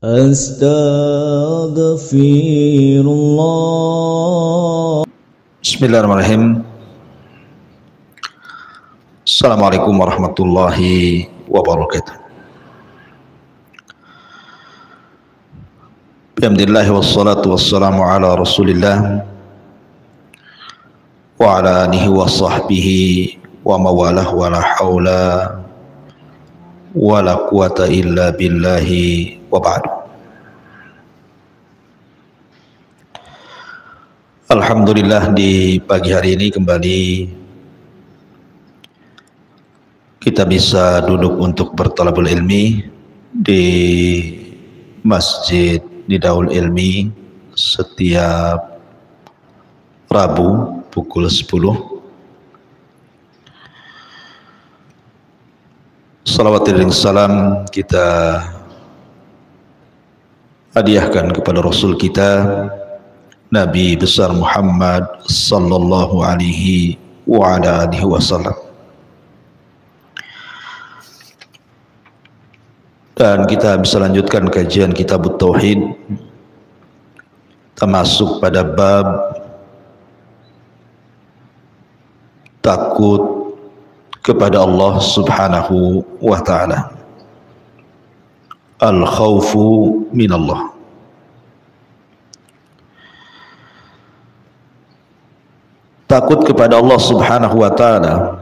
Astaghfirullah. Bismillahirrahmanirrahim. Assalamualaikum warahmatullahi wabarakatuh. Alhamdulillah wassalatu wassalamu ala Rasulillah wa ala alihi wa sahbihi wa mawalah wa la hawla wa la quwata illa billahi wa ba'du. Alhamdulillah, di pagi hari ini kembali kita bisa duduk untuk bertalabul ilmi di Masjid Nidaul Ilmi setiap Rabu pukul 10. Salawat dan salam kita hadiahkan kepada Rasul kita, Nabi besar Muhammad sallallahu alaihi wa ala alihi wasallam. Dan kita bisa lanjutkan kajian kitab Tauhid, termasuk pada bab takut kepada Allah subhanahu wa ta'ala, al-khawfu minallah. Takut kepada Allah subhanahu wa ta'ala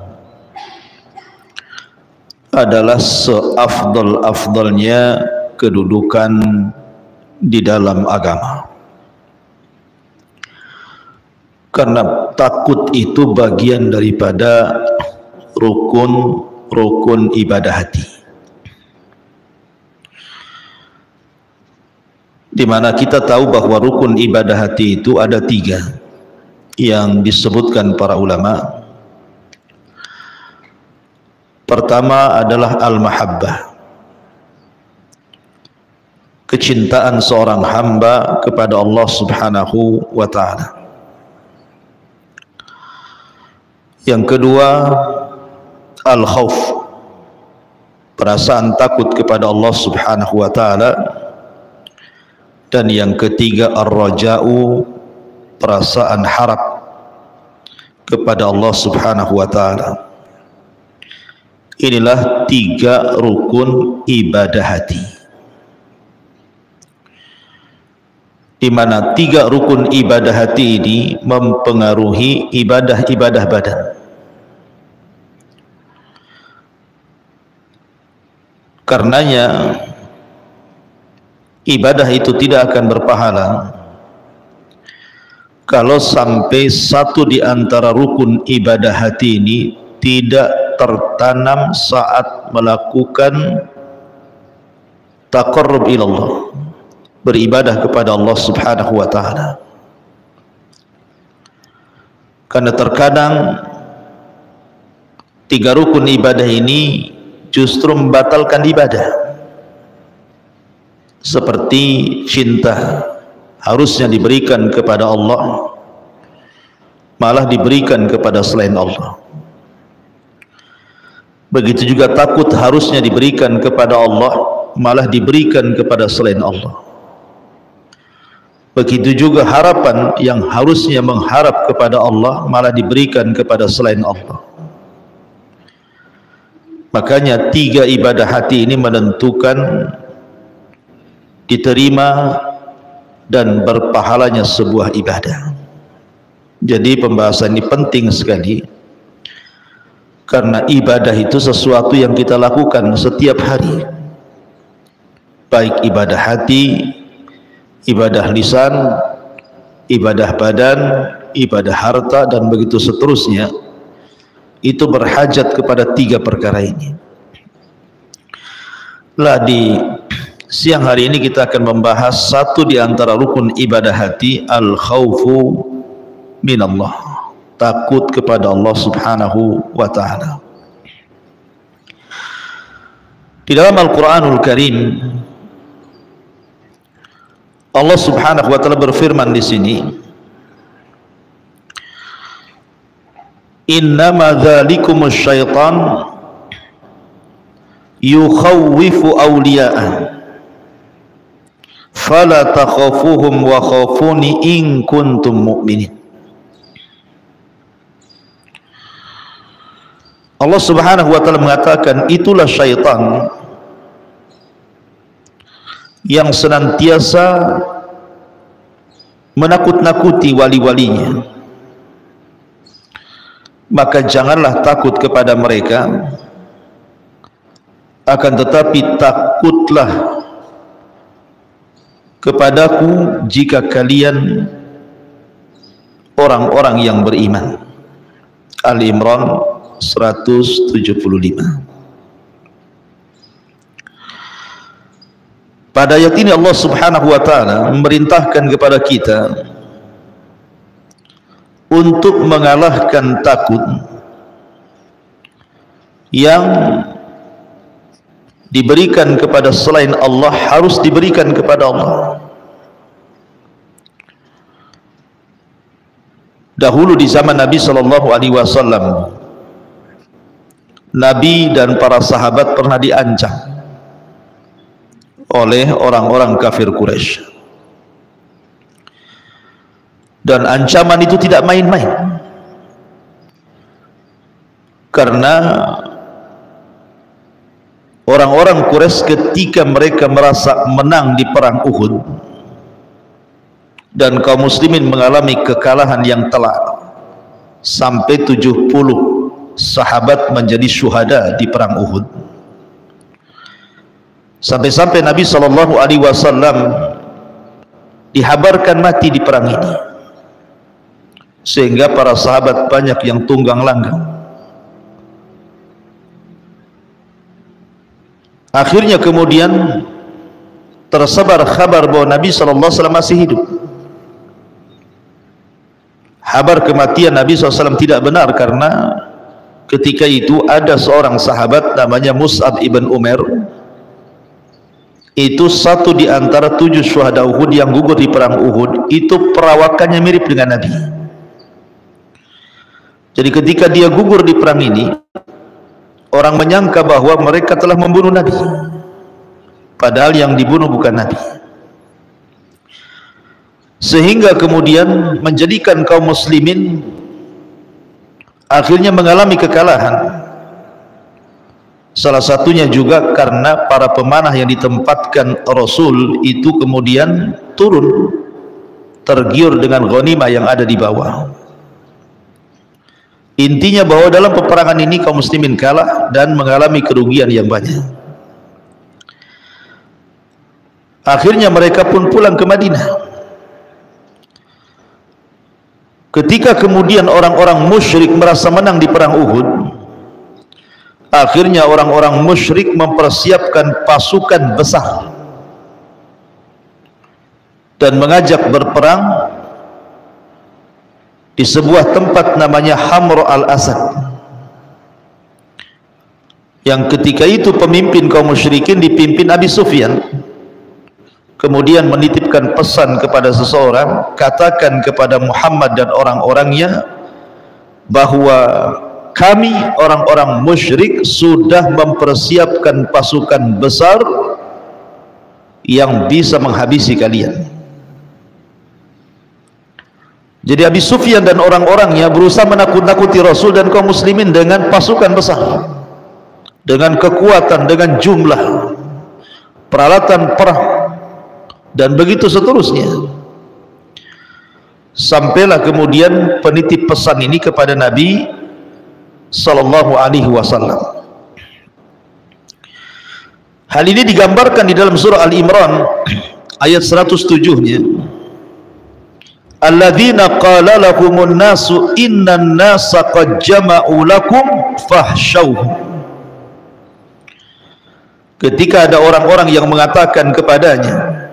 adalah seafdal-afdalnya kedudukan di dalam agama, karena takut itu bagian daripada rukun ibadah hati, di mana kita tahu bahwa rukun ibadah hati itu ada 3 yang disebutkan para ulama. Pertama adalah al-mahabbah, kecintaan seorang hamba kepada Allah subhanahu wa ta'ala. Yang kedua al-khawf, perasaan takut kepada Allah subhanahu wa ta'ala. Dan yang ketiga ar-raja'u, perasaan harap kepada Allah subhanahu wa ta'ala. Inilah 3 rukun ibadah hati, di mana 3 rukun ibadah hati ini mempengaruhi ibadah-ibadah badan. Karenanya ibadah itu tidak akan berpahala kalau sampai satu di antara rukun ibadah hati ini tidak tertanam saat melakukan taqarrub ilallah, beribadah kepada Allah subhanahu wa ta'ala. Karena terkadang 3 rukun ibadah ini justru membatalkan ibadah, seperti cinta harusnya diberikan kepada Allah, malah diberikan kepada selain Allah. Begitu juga takut harusnya diberikan kepada Allah, malah diberikan kepada selain Allah. Begitu juga harapan yang harusnya mengharap kepada Allah, malah diberikan kepada selain Allah. Makanya 3 ibadah hati ini menentukan diterima dan berpahalanya sebuah ibadah. Jadi pembahasan ini penting sekali, karena ibadah itu sesuatu yang kita lakukan setiap hari, baik ibadah hati, ibadah lisan, ibadah badan, ibadah harta, dan begitu seterusnya. Itu berhajat kepada 3 perkara ini. Lah, di siang hari ini kita akan membahas satu di antara rukun ibadah hati, al-khawfu minallah, takut kepada Allah subhanahu wa ta'ala. Di dalam Al-Quranul Karim, Allah subhanahu wa ta'ala berfirman di sini, innama dzalikumus syaitan yukhawwifu awliya'ah. fala takhafuhum wa khafuni in kuntum mu'minin. Allah Subhanahu wa taala mengatakan, itulah syaitan yang senantiasa menakut-nakuti wali-walinya. Maka janganlah takut kepada mereka, akan tetapi takutlah kepadaku jika kalian orang-orang yang beriman. Al-Imran 175. Pada ayat ini Allah Subhanahu wa taala memerintahkan kepada kita untuk mengalahkan takut yang diberikan kepada selain Allah harus diberikan kepada Allah. Dahulu di zaman Nabi sallallahu alaihi wasallam, Nabi dan para sahabat pernah diancam oleh orang-orang kafir Quraisy, dan ancaman itu tidak main-main, karena orang-orang Quraisy ketika mereka merasa menang di perang Uhud dan kaum muslimin mengalami kekalahan yang telak, sampai 70 sahabat menjadi syuhada di perang Uhud, sampai-sampai Nabi sallallahu alaihi wasallam dihabarkan mati di perang ini, sehingga para sahabat banyak yang tunggang langgang. Akhirnya kemudian tersebar kabar bahwa Nabi sallallahu alaihi wasallam masih hidup. Kabar kematian Nabi SAW tidak benar, karena ketika itu ada seorang sahabat namanya Mus'ab ibn Umair. Itu satu di antara 7 syuhada Uhud yang gugur di perang Uhud. Itu perawakannya mirip dengan Nabi. Jadi ketika dia gugur di perang ini, orang menyangka bahwa mereka telah membunuh Nabi, padahal yang dibunuh bukan Nabi. Sehingga kemudian menjadikan kaum muslimin akhirnya mengalami kekalahan. Salah satunya juga karena para pemanah yang ditempatkan Rasul itu kemudian turun tergiur dengan ghanimah yang ada di bawah. Intinya bahwa dalam peperangan ini kaum muslimin kalah dan mengalami kerugian yang banyak. Akhirnya mereka pun pulang ke Madinah. Ketika kemudian orang-orang musyrik merasa menang di perang Uhud, akhirnya orang-orang musyrik mempersiapkan pasukan besar dan mengajak berperang di sebuah tempat namanya Hamra al-Asad, yang ketika itu pemimpin kaum musyrikin dipimpin Abi Sufyan. Kemudian menitipkan pesan kepada seseorang, katakan kepada Muhammad dan orang-orangnya bahwa kami orang-orang musyrik sudah mempersiapkan pasukan besar yang bisa menghabisi kalian. Jadi Abi Sufyan dan orang-orangnya berusaha menakut-nakuti Rasul dan kaum muslimin dengan pasukan besar, dengan kekuatan, dengan jumlah peralatan perang, dan begitu seterusnya. Sampailah kemudian penitip pesan ini kepada Nabi sallallahu alaihi wasallam. Hal ini digambarkan di dalam surah Al-Imran ayat 107-nya. Alladzina qala lahumun nasu innan nasa qad jama'u lakum fahsyauhum. Ketika ada orang-orang yang mengatakan kepadanya,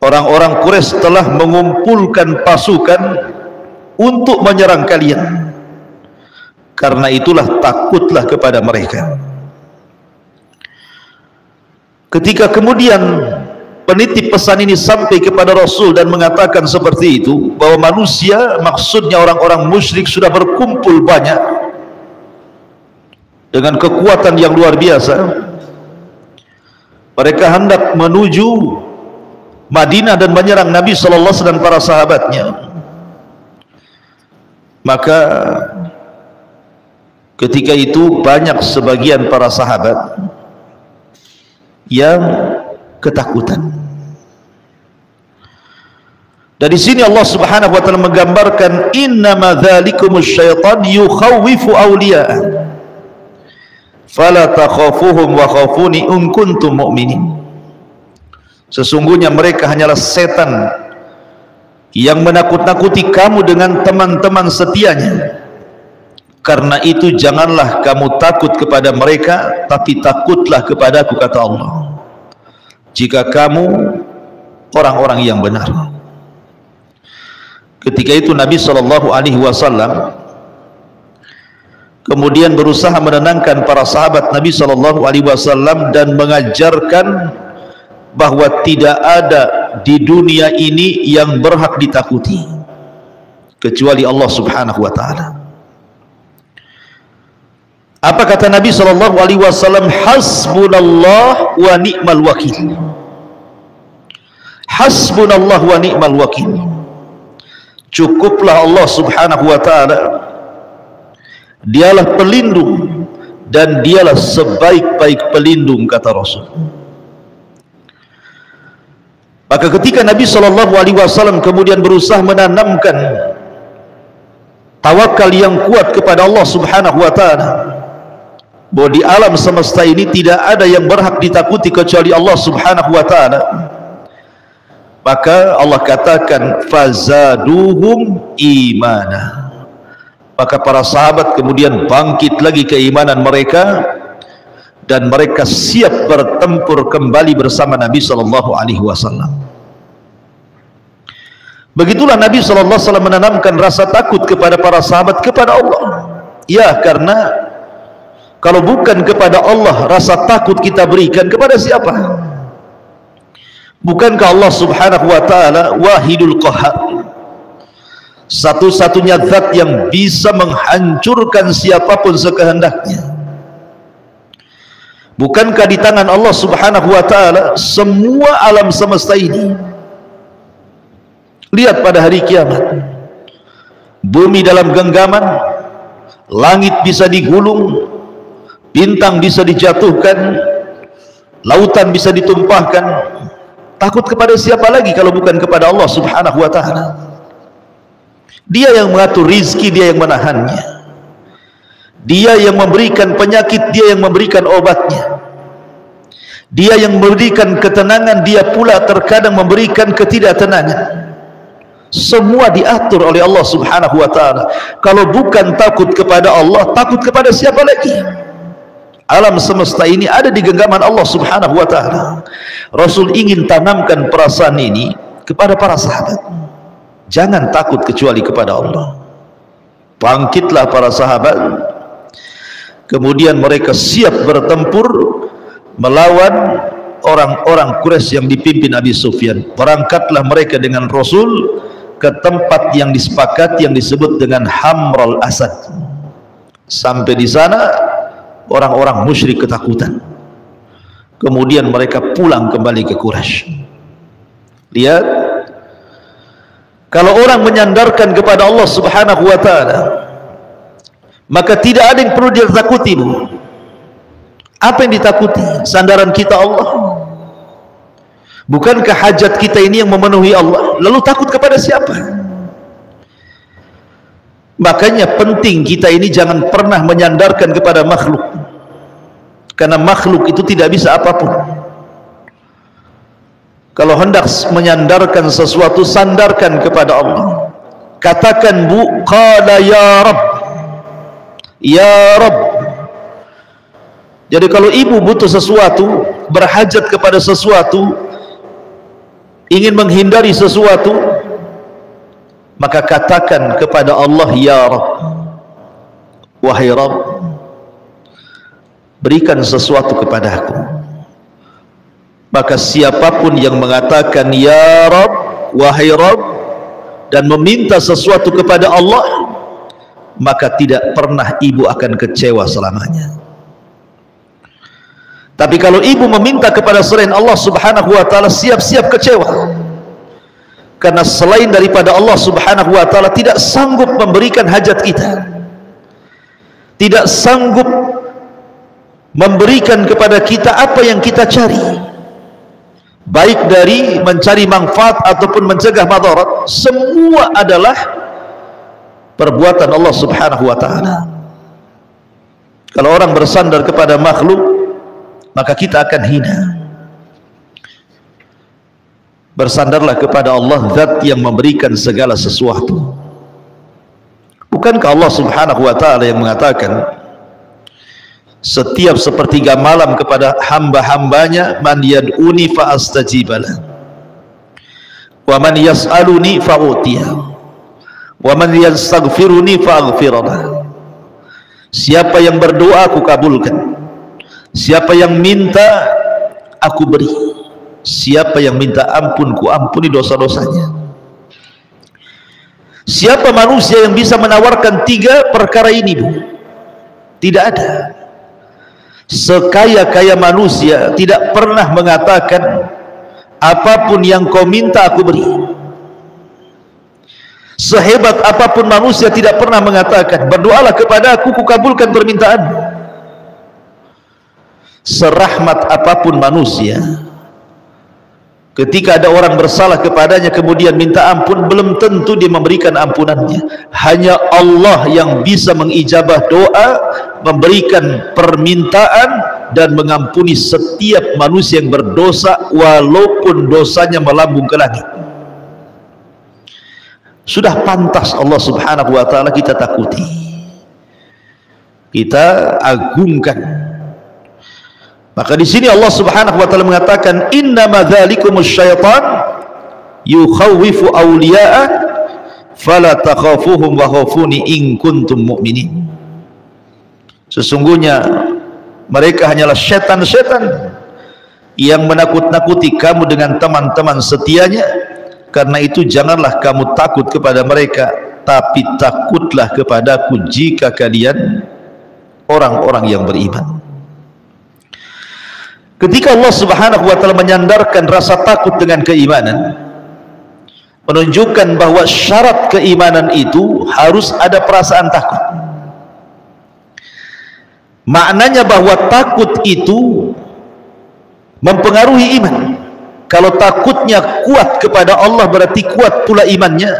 orang-orang Quraisy telah mengumpulkan pasukan untuk menyerang kalian, karena itulah takutlah kepada mereka. Ketika kemudian penitip pesan ini sampai kepada Rasul dan mengatakan seperti itu, bahwa manusia, maksudnya orang-orang musyrik, sudah berkumpul banyak dengan kekuatan yang luar biasa, mereka hendak menuju Madinah dan menyerang Nabi SAW dan para sahabatnya. Maka ketika itu banyak sebagian para sahabat yang ketakutan. Dari sini Allah Subhanahu wa taala menggambarkan innama dzalikumus syaitan yukhawwifu awliya'ah fala takhafuhum wa khafuni in kuntum mu'minin. Sesungguhnya mereka hanyalah setan yang menakut-nakuti kamu dengan teman-teman setianya. Karena itu janganlah kamu takut kepada mereka, tapi takutlah kepadaku, kata Allah, jika kamu orang-orang yang benar. Ketika itu Nabi SAW kemudian berusaha menenangkan para sahabat Nabi SAW dan mengajarkan bahwa tidak ada di dunia ini yang berhak ditakuti kecuali Allah Subhanahu wa taala. Apa kata Nabi SAW? Hasbunallah wa ni'mal wakil. Hasbunallah wa ni'mal wakil. Cukuplah Allah Subhanahu wa taala, dialah pelindung dan dialah sebaik-baik pelindung, kata Rasul. Maka ketika Nabi SAW kemudian berusaha menanamkan tawakal yang kuat kepada Allah Subhanahu wa taala, bahwa di alam semesta ini tidak ada yang berhak ditakuti kecuali Allah Subhanahu wa taala, maka Allah katakan fazaduhum imana. Maka para sahabat kemudian bangkit lagi keimanan mereka dan mereka siap bertempur kembali bersama Nabi SAW. Begitulah Nabi SAW menanamkan rasa takut kepada para sahabat kepada Allah. Ya, karena kalau bukan kepada Allah, rasa takut kita berikan kepada siapa? Bukankah Allah Subhanahu wa taala Wahidul Qahhar, satu-satunya zat yang bisa menghancurkan siapapun sekehendaknya? Bukankah di tangan Allah Subhanahu wa taala semua alam semesta ini? Lihat pada hari kiamat, bumi dalam genggaman, langit bisa digulung, bintang bisa dijatuhkan, lautan bisa ditumpahkan. Takut kepada siapa lagi kalau bukan kepada Allah Subhanahu wa taala? Dia yang mengatur rizki, dia yang menahannya, dia yang memberikan penyakit, dia yang memberikan obatnya, dia yang memberikan ketenangan, dia pula terkadang memberikan ketidaktenangan. Semua diatur oleh Allah Subhanahu wa taala. Kalau bukan takut kepada Allah, takut kepada siapa lagi? Alam semesta ini ada di genggaman Allah Subhanahu wa taala. Rasul ingin tanamkan perasaan ini kepada para sahabat. Jangan takut kecuali kepada Allah. Bangkitlah para sahabat. Kemudian mereka siap bertempur melawan orang-orang Quraisy yang dipimpin Abi Sufyan. Berangkatlah mereka dengan Rasul ke tempat yang disepakati yang disebut dengan Hamral Asad. Sampai di sana orang-orang musyrik ketakutan. Kemudian mereka pulang kembali ke Quraisy. Lihat, kalau orang menyandarkan kepada Allah Subhanahu wa taala, maka tidak ada yang perlu ditakuti. Apa yang ditakuti? Sandaran kita Allah. Bukankah hajat kita ini yang memenuhi Allah? Lalu takut kepada siapa? Makanya penting kita ini jangan pernah menyandarkan kepada makhluk, karena makhluk itu tidak bisa apapun. Kalau hendak menyandarkan sesuatu, sandarkan kepada Allah. Katakan, Bu, qala ya Rabb, ya Rabb. Jadi kalau ibu butuh sesuatu, berhajat kepada sesuatu, ingin menghindari sesuatu, maka katakan kepada Allah, ya Rabb, wahai Rabb, berikan sesuatu kepadaku. Maka siapapun yang mengatakan ya Rabb, wahai Rabb, dan meminta sesuatu kepada Allah, maka tidak pernah ibu akan kecewa selamanya. Tapi kalau ibu meminta kepada selain Allah subhanahu wa ta'ala, siap-siap kecewa, karena selain daripada Allah subhanahu wa ta'ala tidak sanggup memberikan hajat kita, tidak sanggup memberikan kepada kita apa yang kita cari, baik dari mencari manfaat ataupun mencegah madarat. Semua adalah perbuatan Allah subhanahu wa ta'ala. Kalau orang bersandar kepada makhluk, maka kita akan hina. Bersandarlah kepada Allah, zat yang memberikan segala sesuatu. Bukankah Allah subhanahu wa ta'ala yang mengatakan setiap sepertiga malam kepada hamba-hambanya, man yad'uni fa astajibalah, wa man yas'aluni fa utiyah, wa man yastaghfiruni fa aghfirlah. Siapa yang berdoa aku kabulkan, siapa yang minta aku beri, siapa yang minta ampun ku ampuni dosa-dosanya. Siapa manusia yang bisa menawarkan tiga perkara ini, Bu? Tidak ada. Sekaya-kaya manusia tidak pernah mengatakan apapun yang kau minta aku beri. Sehebat apapun manusia tidak pernah mengatakan berdoalah kepada aku, ku kabulkan permintaanmu. Serahmat apapun manusia, ketika ada orang bersalah kepadanya kemudian minta ampun, belum tentu dia memberikan ampunannya. Hanya Allah yang bisa mengijabah doa, memberikan permintaan, dan mengampuni setiap manusia yang berdosa walaupun dosanya melambung ke langit. Sudah pantas Allah subhanahu wa ta'ala kita takuti, kita agungkan. Maka di sini Allah subhanahu wa ta'ala mengatakan, innama dzalikumus syaitan yukhawwifu awliya'ah fala takhafuhum wa khafuni in kuntum mu'minin. Sesungguhnya mereka hanyalah setan-setan yang menakut-nakuti kamu dengan teman-teman setianya. Karena itu janganlah kamu takut kepada mereka, tapi takutlah kepadaku jika kalian orang-orang yang beriman. Ketika Allah subhanahu wa ta'ala menyandarkan rasa takut dengan keimanan, menunjukkan bahwa syarat keimanan itu harus ada perasaan takut. Maknanya bahwa takut itu mempengaruhi iman. Kalau takutnya kuat kepada Allah berarti kuat pula imannya.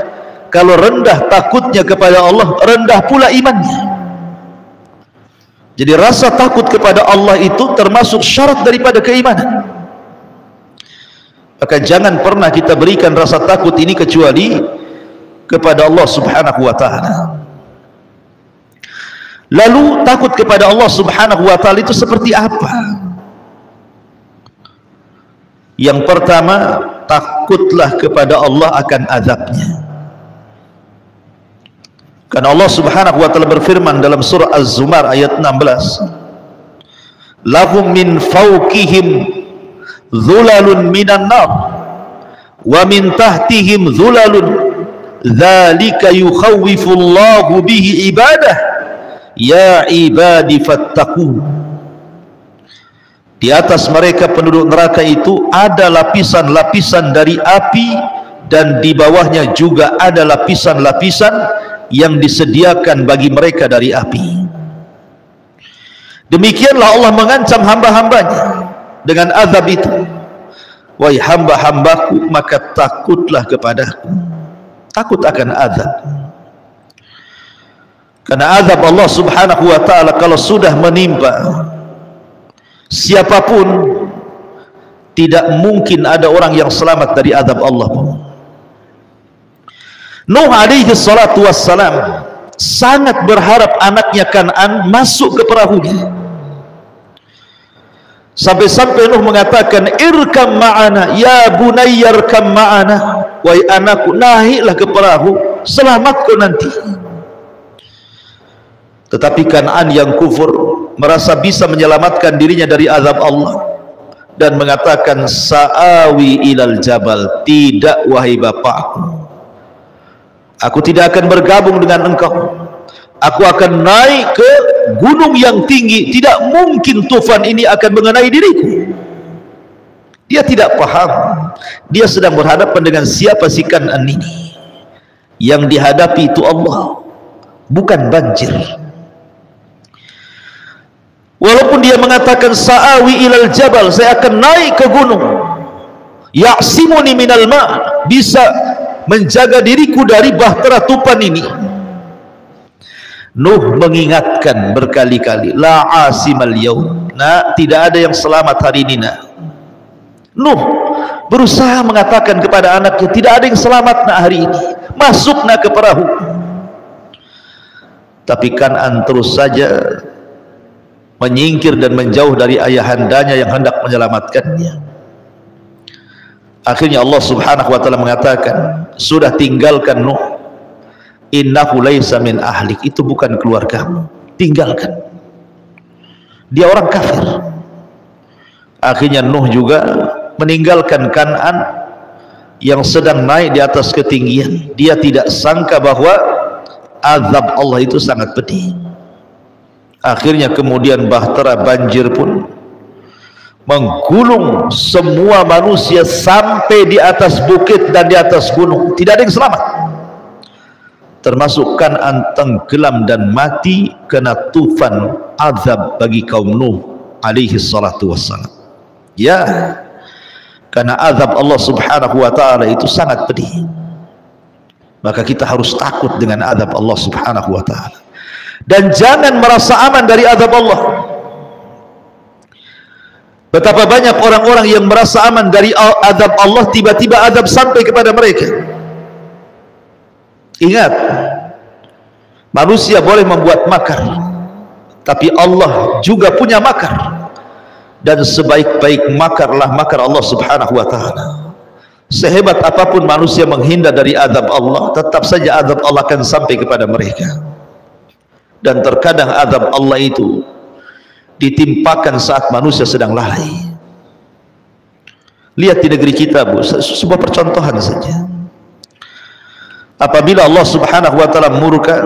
Kalau rendah takutnya kepada Allah, rendah pula imannya. Jadi rasa takut kepada Allah itu termasuk syarat daripada keimanan. Maka jangan pernah kita berikan rasa takut ini kecuali kepada Allah subhanahu wa ta'ala. Lalu takut kepada Allah subhanahu wa ta'ala itu seperti apa? Yang pertama, takutlah kepada Allah akan azabnya. Karena Allah subhanahu wa ta'ala berfirman dalam surah Az-Zumar ayat 16, lahum min fawqihim dhulalun minan nar wa min tahtihim dhulalun dzalika yukhawwifullahu bihi ibadah ya ibadi fattaqun. Di atas mereka penduduk neraka itu ada lapisan-lapisan dari api, dan di bawahnya juga ada lapisan-lapisan yang disediakan bagi mereka dari api. Demikianlah Allah mengancam hamba-hambanya dengan azab itu. Wahai hamba-hambaku, maka takutlah kepadaku. Takut akan azab. Karena azab Allah subhanahu wa ta'ala kalau sudah menimpa siapapun, tidak mungkin ada orang yang selamat dari azab Allah. Nuh alaihi salatu wassalam sangat berharap anaknya Kan'an masuk ke perahunya. Sampai-sampai Nuh mengatakan, irkam ma'ana ya bunayyarkam ma'ana, wahai anakku naiklah ke perahu, selamat kau nanti. Tetapi Kan'an yang kufur merasa bisa menyelamatkan dirinya dari azab Allah dan mengatakan, sa'awi ilal jabal, tidak wahai bapakku, aku tidak akan bergabung dengan engkau. Aku akan naik ke gunung yang tinggi, tidak mungkin tufan ini akan mengenai diriku. Dia tidak paham, dia sedang berhadapan dengan siapa si Kan'an ini. Yang dihadapi itu Allah, bukan banjir. Walaupun dia mengatakan sa'awi ilal jabal, saya akan naik ke gunung, ya'simuni minal ma', bisa menjaga diriku dari bahtera tufan ini. Nuh mengingatkan berkali-kali, la asimal yaum, nah, tidak ada yang selamat hari ini, nak. Nuh berusaha mengatakan kepada anaknya, tidak ada yang selamat, nak, hari ini. Masuk, nak, ke perahu. Tapi Kan'an terus saja menyingkir dan menjauh dari ayahandanya yang hendak menyelamatkannya. Akhirnya Allah subhanahu wa ta'ala mengatakan, sudah, tinggalkan Nuh, innahu laisa min ahlik, itu bukan keluargamu, tinggalkan, dia orang kafir. Akhirnya Nuh juga meninggalkan Kan'an yang sedang naik di atas ketinggian. Dia tidak sangka bahwa azab Allah itu sangat pedih. Akhirnya kemudian bahtera banjir pun menggulung semua manusia sampai di atas bukit dan di atas gunung, tidak ada yang selamat, termasuk Kan'an tenggelam dan mati kena tufan azab bagi kaum Nuh alaihi salatu wassalam. Ya, karena azab Allah subhanahu wa ta'ala itu sangat pedih, maka kita harus takut dengan azab Allah subhanahu wa ta'ala, dan jangan merasa aman dari azab Allah. Betapa banyak orang-orang yang merasa aman dari azab Allah, tiba-tiba azab sampai kepada mereka. Ingat, manusia boleh membuat makar, tapi Allah juga punya makar, dan sebaik-baik makarlah makar Allah subhanahu wa ta'ala. Sehebat apapun manusia menghindar dari azab Allah, tetap saja azab Allah akan sampai kepada mereka. Dan terkadang azab Allah itu ditimpakan saat manusia sedang lalai. Lihat di negeri kita, Bu, sebuah percontohan saja. Apabila Allah subhanahu wa ta'ala murka,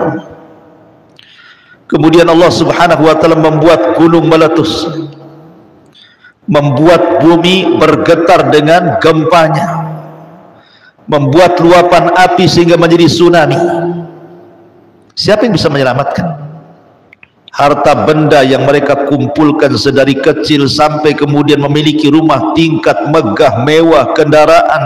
kemudian Allah subhanahu wa ta'ala membuat gunung meletus, membuat bumi bergetar dengan gempanya, membuat luapan api sehingga menjadi tsunami. Siapa yang bisa menyelamatkan? Harta benda yang mereka kumpulkan sedari kecil sampai kemudian memiliki rumah tingkat megah mewah, kendaraan,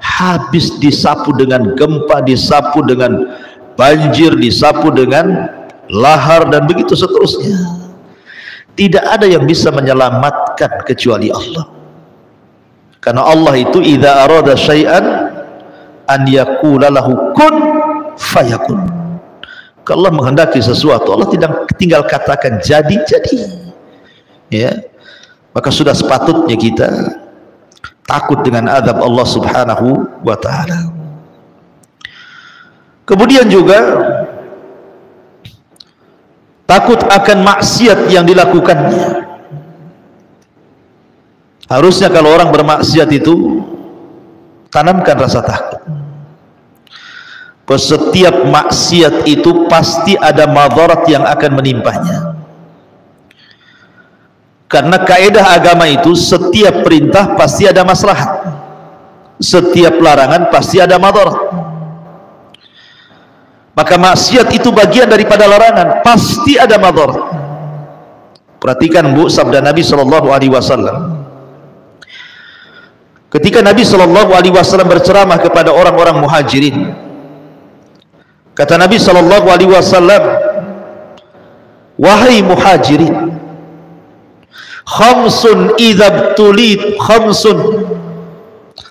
habis disapu dengan gempa, disapu dengan banjir, disapu dengan lahar, dan begitu seterusnya. Tidak ada yang bisa menyelamatkan kecuali Allah. Karena Allah itu idza arada syai'an an yaqula lahu kun fayakun. Kalau Allah menghendaki sesuatu, Allah tidak tinggal katakan jadi, ya. Maka sudah sepatutnya kita takut dengan azab Allah subhanahu wa ta'ala. Kemudian juga takut akan maksiat yang dilakukannya. Harusnya kalau orang bermaksiat itu tanamkan rasa takut. Setiap maksiat itu pasti ada madarat yang akan menimpanya. Karena kaidah agama itu setiap perintah pasti ada maslahat, setiap larangan pasti ada madarat. Maka maksiat itu bagian daripada larangan, pasti ada madarat. Perhatikan, Bu, sabda Nabi SAW. Ketika Nabi SAW berceramah kepada orang-orang muhajirin, kata Nabi SAW, wahai muhajirin, khamsun idzabtulid,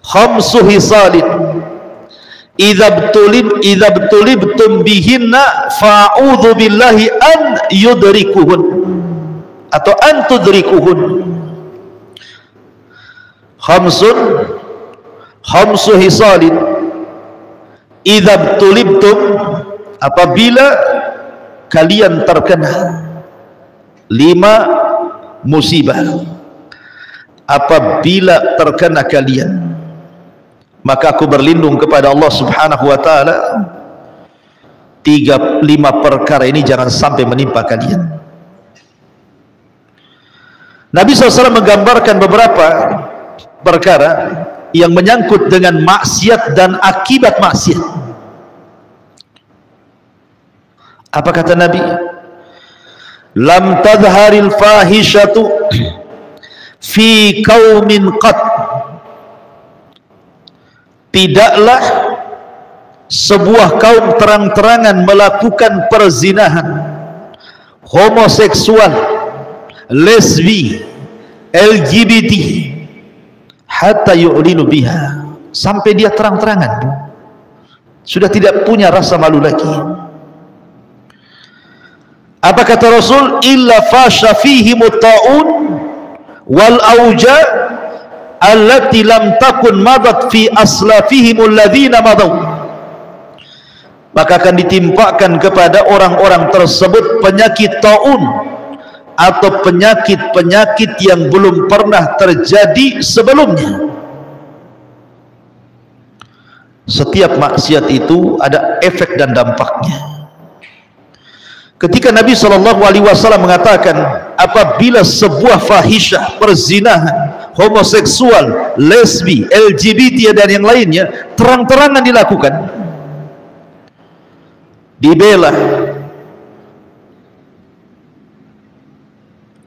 khamsu hisalin idzabtulibtum bihinna fa'udzu billahi an yudrikuhun atau an tudrikuhun. Khamsu hisalin idzabtulibtum, apabila kalian terkena 5 musibah, apabila terkena kalian, maka aku berlindung kepada Allah subhanahu wa ta'ala 5 perkara ini jangan sampai menimpa kalian. Nabi SAW menggambarkan beberapa perkara yang menyangkut dengan maksiat dan akibat maksiat. Apa kata Nabi? Lam tadharil fahishatu fi qaumin qat. Tidaklah sebuah kaum terang-terangan melakukan perzinahan, homoseksual, lesbi, LGBT, hatta yu'linu biha, sampai dia terang-terangan, sudah tidak punya rasa malu lagi. Apa kata Rasul? Illa fasha fihimut ta'un wal auja allati lam takun madat fi aslafihimul ladzina madaw. Maka akan ditimpakan kepada orang-orang tersebut penyakit ta'un atau penyakit-penyakit yang belum pernah terjadi sebelumnya. Setiap maksiat itu ada efek dan dampaknya. Ketika Nabi SAW mengatakan, apabila sebuah fahisyah, perzinahan, homoseksual, lesbi, LGBT dan yang lainnya terang-terangan dilakukan, dibela,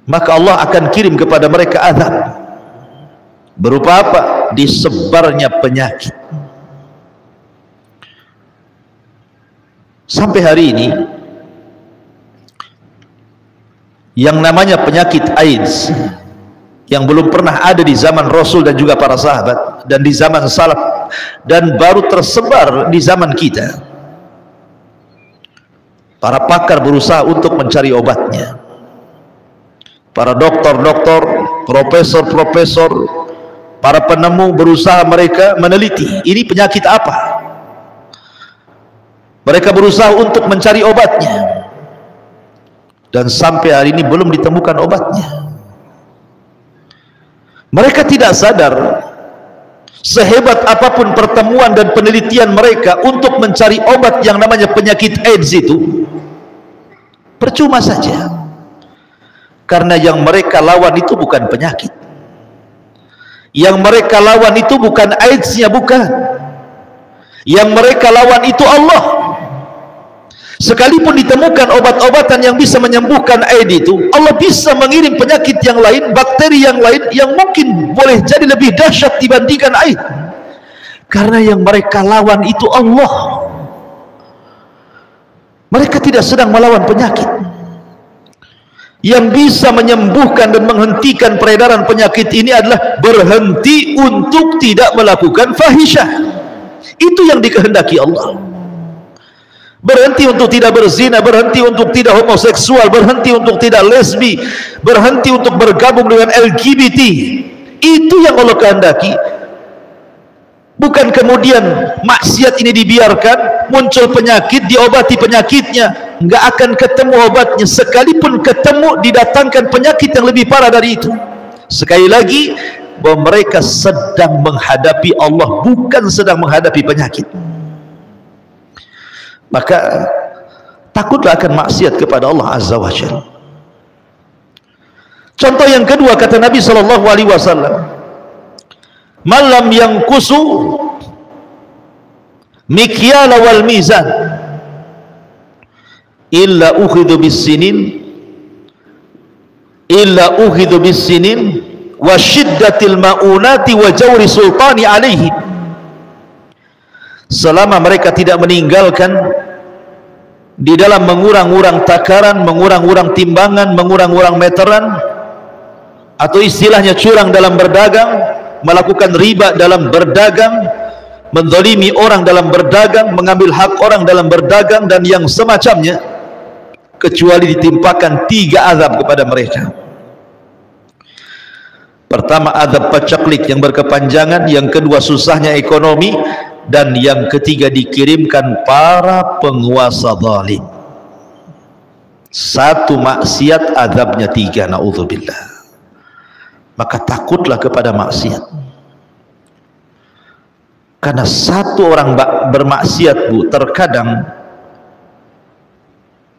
maka Allah akan kirim kepada mereka azab. Berupa apa? Disebarnya penyakit. Sampai hari ini yang namanya penyakit AIDS yang belum pernah ada di zaman Rasul dan juga para sahabat, dan di zaman salaf, dan baru tersebar di zaman kita. Para pakar berusaha untuk mencari obatnya. Para dokter-dokter, profesor-profesor, para penemu berusaha mereka meneliti ini penyakit apa. Mereka berusaha untuk mencari obatnya, dan sampai hari ini belum ditemukan obatnya. Mereka tidak sadar, sehebat apapun pertemuan dan penelitian mereka untuk mencari obat yang namanya penyakit AIDS itu, percuma saja. Karena yang mereka lawan itu bukan penyakit, yang mereka lawan itu bukan AIDS-nya, bukan. Yang mereka lawan itu Allah. Sekalipun ditemukan obat-obatan yang bisa menyembuhkan AIDS itu, Allah bisa mengirim penyakit yang lain, bakteri yang lain yang mungkin boleh jadi lebih dahsyat dibandingkan AIDS. Karena yang mereka lawan itu Allah. Mereka tidak sedang melawan penyakit. Yang bisa menyembuhkan dan menghentikan peredaran penyakit ini adalah berhenti untuk tidak melakukan fahisyah. Itu yang dikehendaki Allah. Berhenti untuk tidak berzina, berhenti untuk tidak homoseksual, berhenti untuk tidak lesbi, berhenti untuk bergabung dengan LGBT. Itu yang Allah kehendaki. Bukan kemudian maksiat ini dibiarkan, muncul penyakit, diobati penyakitnya, nggak akan ketemu obatnya. Sekalipun ketemu, didatangkan penyakit yang lebih parah dari itu. Sekali lagi, bahwa mereka sedang menghadapi Allah, bukan sedang menghadapi penyakit. Maka takutlah akan maksiat kepada Allah Azza wa Jalla. Contoh yang kedua, kata Nabi SAW, malam yang kusu mikyala wal mizan illa ukhidhu bis sinin wa syiddatil maunati wa jawri sultani alaihi. Selama mereka tidak meninggalkan di dalam mengurang-urang takaran, mengurang-urang timbangan, mengurang-urang meteran, atau istilahnya curang dalam berdagang, melakukan riba dalam berdagang, menzalimi orang dalam berdagang, mengambil hak orang dalam berdagang, dan yang semacamnya, kecuali ditimpakan 3 azab kepada mereka. Pertama, azab pacaklik yang berkepanjangan. Yang kedua, susahnya ekonomi. Dan yang ketiga, dikirimkan para penguasa zalim. 1 maksiat, azabnya 3. Na'udzubillah. Maka takutlah kepada maksiat. Karena 1 orang bermaksiat, Bu, terkadang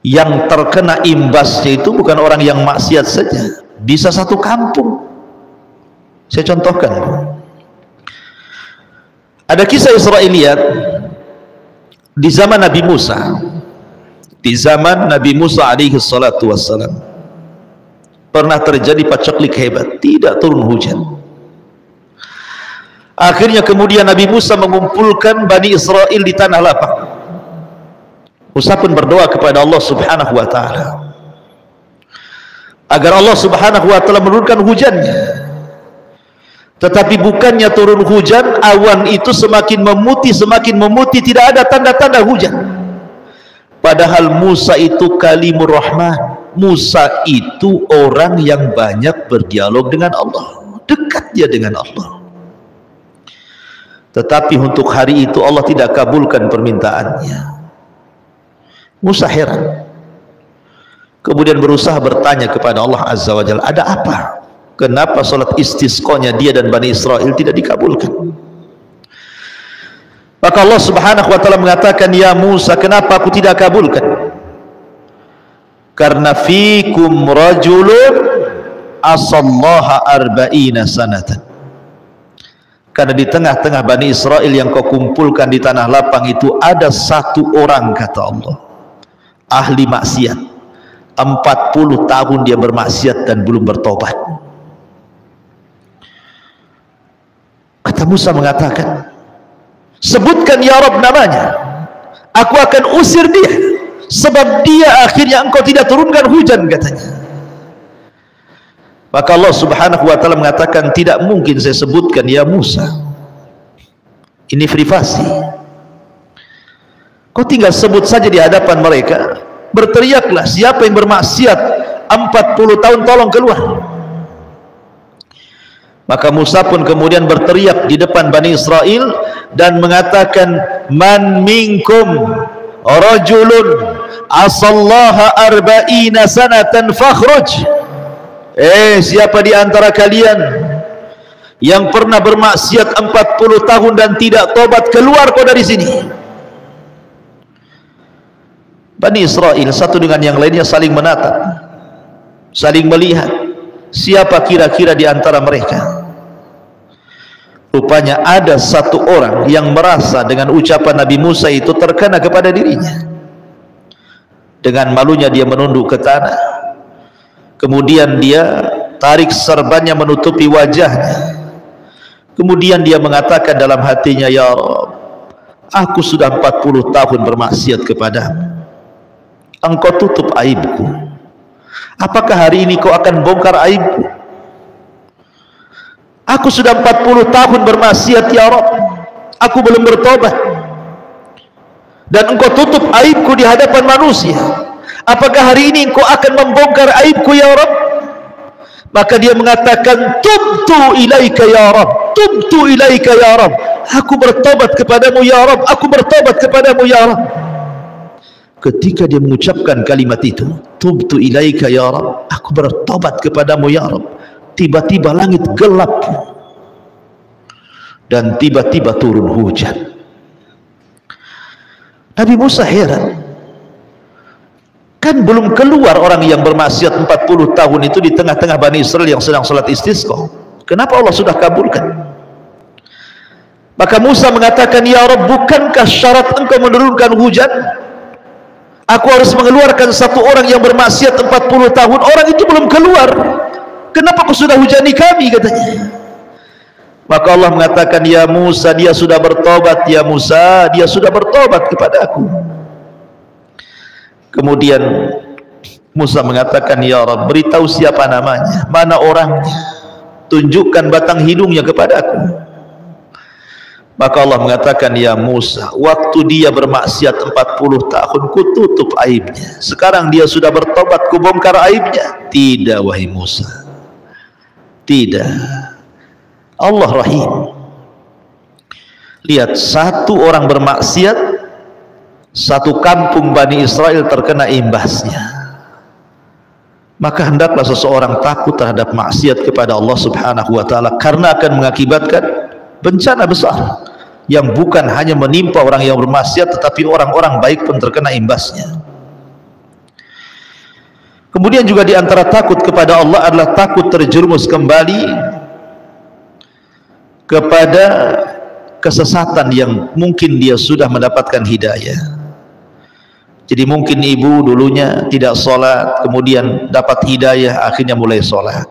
Yang terkena imbasnya itu bukan orang yang maksiat saja, bisa satu kampung. Saya contohkan, ada kisah Israiliyat di zaman Nabi Musa. Di zaman Nabi Musa alaihi salatu wassalam pernah terjadi paceklik hebat, tidak turun hujan. Akhirnya kemudian Nabi Musa mengumpulkan Bani Israel di tanah lapang. Musa pun berdoa kepada Allah subhanahu wa ta'ala agar Allah subhanahu wa ta'ala menurunkan hujannya. Tetapi bukannya turun hujan, awan itu semakin memutih, tidak ada tanda-tanda hujan. Padahal Musa itu kalimur rahman, Musa itu orang yang banyak berdialog dengan Allah, dekat dia dengan Allah. Tetapi untuk hari itu Allah tidak kabulkan permintaannya. Musa heran, kemudian berusaha bertanya kepada Allah Azza wa Jalla, ada apa? Kenapa salat istisqanya dia dan Bani Israel tidak dikabulkan? Maka Allah subhanahu wa ta'ala mengatakan, ya Musa, kenapa aku tidak kabulkan? Karena fikum rajulun asallaha arba'ina sanatan. Karena di tengah-tengah Bani Israel yang kau kumpulkan di tanah lapang itu ada satu orang, kata Allah, ahli maksiat, 40 tahun dia bermaksiat dan belum bertobat. Kata Musa mengatakan, sebutkan ya Rabb namanya, aku akan usir dia, sebab dia akhirnya engkau tidak turunkan hujan, katanya. Maka Allah subhanahu wa ta'ala mengatakan, tidak mungkin saya sebutkan ya Musa, ini privasi. Kau tinggal sebut saja di hadapan mereka, berteriaklah, siapa yang bermaksiat 40 tahun tolong keluar. Maka Musa pun kemudian berteriak di depan Bani Israel dan mengatakan, man minkum rajulun asallaha arba'ina sanatan fakhruj. Siapa di antara kalian yang pernah bermaksiat 40 tahun dan tidak tobat, keluar kau dari sini. Bani Israel satu dengan yang lainnya saling menatap, saling melihat, siapa kira-kira di antara mereka. Rupanya ada satu orang yang merasa dengan ucapan Nabi Musa itu terkena kepada dirinya. Dengan malunya dia menunduk ke tanah, kemudian dia tarik serbannya menutupi wajahnya, kemudian dia mengatakan dalam hatinya, ya Rabb, aku sudah 40 tahun bermaksiat kepadamu, engkau tutup aibku, apakah hari ini kau akan bongkar aibku? Aku sudah 40 tahun bermaksiat ya Rabb, aku belum bertobat, dan engkau tutup aibku di hadapan manusia, apakah hari ini engkau akan membongkar aibku ya Rabb? Maka dia mengatakan, tubtu ilaika ya Rabb, tubtu ilaika ya Rabb, aku bertobat kepadamu ya Rabb, aku bertobat kepadamu ya Rabb. Ketika dia mengucapkan kalimat itu, tubtu ilaika ya Rabb, aku bertobat kepadamu ya Rabb, tiba-tiba langit gelap dan tiba-tiba turun hujan. Nabi Musa heran, kan belum keluar orang yang bermaksiat 40 tahun itu di tengah-tengah Bani Israel yang sedang salat istisqa, kenapa Allah sudah kabulkan? Maka Musa mengatakan, ya Rabb, bukankah syarat engkau menurunkan hujan? Aku harus mengeluarkan satu orang yang bermaksiat 40 tahun, orang itu belum keluar, kenapa kau sudah hujani kami, katanya. Maka Allah mengatakan, ya Musa, dia sudah bertobat, ya Musa, dia sudah bertobat kepada aku. Kemudian Musa mengatakan, ya Rabb, beritahu siapa namanya, mana orangnya, tunjukkan batang hidungnya kepada aku. Maka Allah mengatakan, ya Musa, waktu dia bermaksiat 40 tahun ku tutup aibnya, sekarang dia sudah bertobat, ku bongkar aibnya. Tidak wahai Musa, tidak. Allah rahim. Lihat, satu orang bermaksiat, satu kampung Bani Israel terkena imbasnya. Maka hendaklah seseorang takut terhadap maksiat kepada Allah subhanahu wa ta'ala, karena akan mengakibatkan bencana besar yang bukan hanya menimpa orang yang bermaksiat, tetapi orang-orang baik pun terkena imbasnya. Kemudian juga di antara takut kepada Allah adalah takut terjerumus kembali kepada kesesatan yang mungkin dia sudah mendapatkan hidayah. Jadi mungkin ibu dulunya tidak sholat, kemudian dapat hidayah, akhirnya mulai sholat.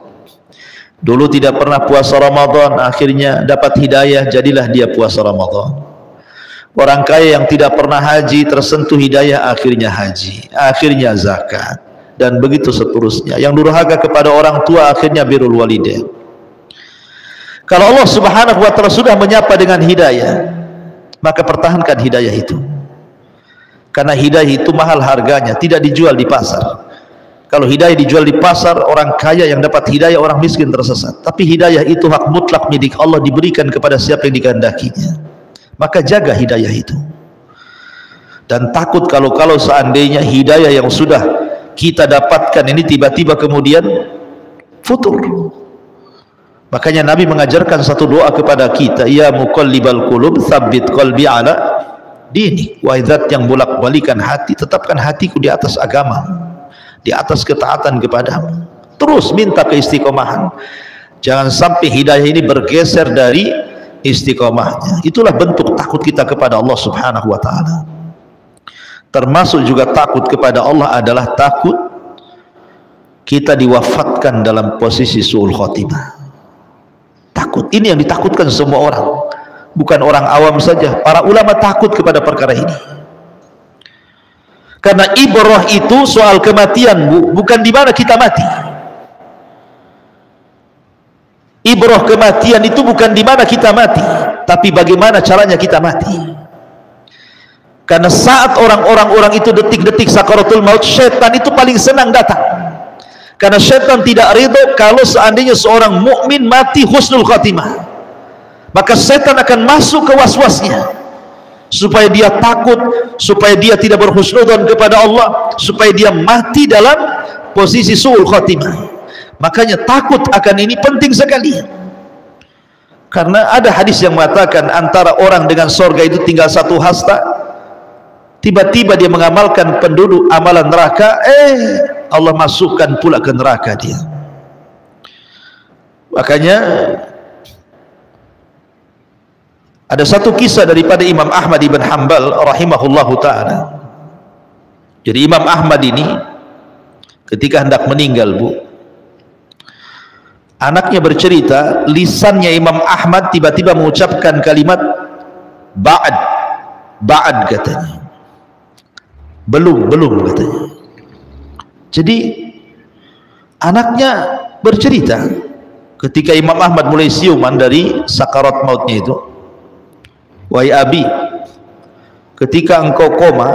Dulu tidak pernah puasa Ramadan, akhirnya dapat hidayah, jadilah dia puasa Ramadan. Orang kaya yang tidak pernah haji, tersentuh hidayah, akhirnya haji, akhirnya zakat, dan begitu seterusnya. Yang durhaka kepada orang tua, akhirnya birrul walidain. Kalau Allah Subhanahu wa ta'ala sudah menyapa dengan hidayah, maka pertahankan hidayah itu. Karena hidayah itu mahal harganya, tidak dijual di pasar. Kalau hidayah dijual di pasar, orang kaya yang dapat hidayah, orang miskin tersesat. Tapi hidayah itu hak mutlak milik Allah, diberikan kepada siapa yang dikehendakinya. Maka jaga hidayah itu. Dan takut kalau seandainya hidayah yang sudah kita dapatkan ini tiba-tiba kemudian futur. Makanya Nabi mengajarkan satu doa kepada kita, ya muqallibal qulub tsabbit qalbi ala dini. Wahai zat yang bolak-balikan hati, tetapkan hatiku di atas agama, di atas ketaatan kepadamu. Terus minta keistiqomahan, jangan sampai hidayah ini bergeser dari istiqomahnya. Itulah bentuk takut kita kepada Allah Subhanahu wa ta'ala. Termasuk juga takut kepada Allah adalah takut kita diwafatkan dalam posisi su'ul khotimah. Takut ini yang ditakutkan semua orang, bukan orang awam saja. Para ulama takut kepada perkara ini. Karena ibrah itu soal kematian, bukan di mana kita mati. Ibrah kematian itu bukan di mana kita mati, tapi bagaimana caranya kita mati. Karena saat orang-orang itu detik-detik sakaratul maut, syaitan itu paling senang datang. Karena syaitan tidak ridho kalau seandainya seorang mukmin mati husnul khatimah. Maka syaitan akan masuk ke waswasnya, supaya dia takut, supaya dia tidak berhusnudzon kepada Allah, supaya dia mati dalam posisi su'ul khatimah. Makanya takut akan ini penting sekali. Karena ada hadis yang mengatakan antara orang dengan sorga itu tinggal satu hasta. Tiba-tiba dia mengamalkan penduduk amalan neraka, Allah masukkan pula ke neraka dia. Makanya ada satu kisah daripada Imam Ahmad ibn Hanbal rahimahullahu ta'ala. Jadi Imam Ahmad ini ketika hendak meninggal, anaknya bercerita, lisannya Imam Ahmad tiba-tiba mengucapkan kalimat ba'ad katanya. Belum katanya. Jadi anaknya bercerita ketika Imam Ahmad mulai siuman dari sakarat mautnya itu, wahai abi, ketika engkau koma,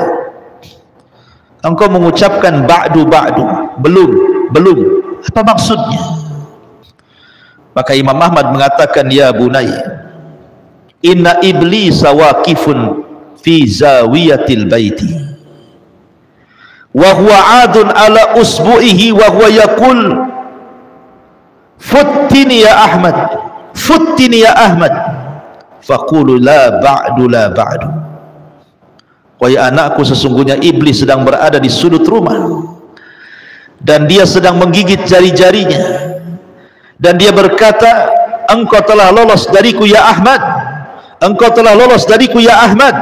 engkau mengucapkan ba'du, belum, apa maksudnya? Maka Imam Ahmad mengatakan, ya bunai, inna iblisa waqifun fi zawiyatil baiti wa huwa adun ala usbu'ihi wa huwa yaqul futtini ya Ahmad faqulu la ba'du. Wahai anakku, sesungguhnya iblis sedang berada di sudut rumah dan dia sedang menggigit jari-jarinya dan dia berkata, engkau telah lolos dariku ya Ahmad, engkau telah lolos dariku ya Ahmad.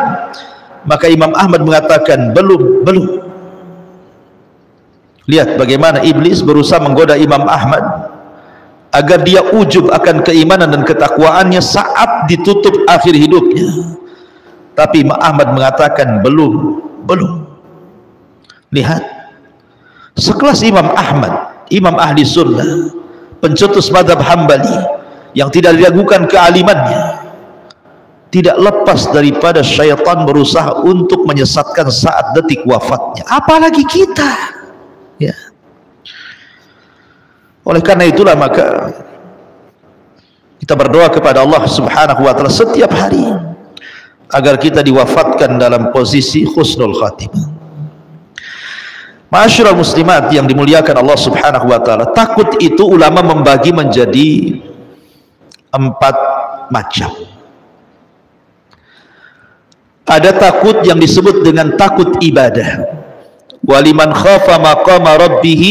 Maka Imam Ahmad mengatakan belum. Lihat bagaimana iblis berusaha menggoda Imam Ahmad agar dia ujub akan keimanan dan ketakwaannya saat ditutup akhir hidupnya. Tapi Imam Ahmad mengatakan belum. Lihat, sekelas Imam Ahmad, imam ahli sunnah, pencetus madhab Hambali yang tidak diragukan kealimannya, tidak lepas daripada syaitan berusaha untuk menyesatkan saat detik wafatnya, apalagi kita. Ya. Oleh karena itulah maka kita berdoa kepada Allah Subhanahu wa ta'ala setiap hari agar kita diwafatkan dalam posisi husnul khatimah. Ma'asyiral muslimat yang dimuliakan Allah Subhanahu wa ta'ala, takut itu ulama membagi menjadi 4 macam. Ada takut yang disebut dengan takut ibadah, waliman khafa maqama rabbih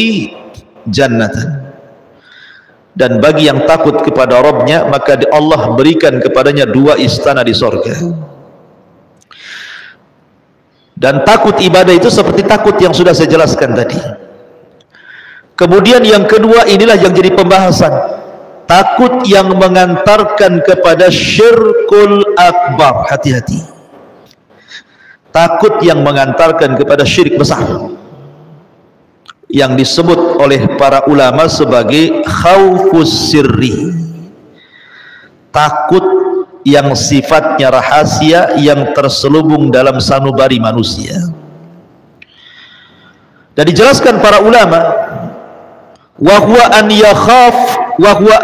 jannatan. Dan bagi yang takut kepada Rabbnya, maka Allah berikan kepadanya 2 istana di sorga. Dan takut ibadah itu seperti takut yang sudah saya jelaskan tadi. Kemudian yang kedua, inilah yang jadi pembahasan, takut yang mengantarkan kepada syirkul akbar. Hati-hati, takut yang mengantarkan kepada syirik besar, yang disebut oleh para ulama sebagai khaufus sirri, takut yang sifatnya rahasia, yang terselubung dalam sanubari manusia. Dan dijelaskan para ulama, wa huwa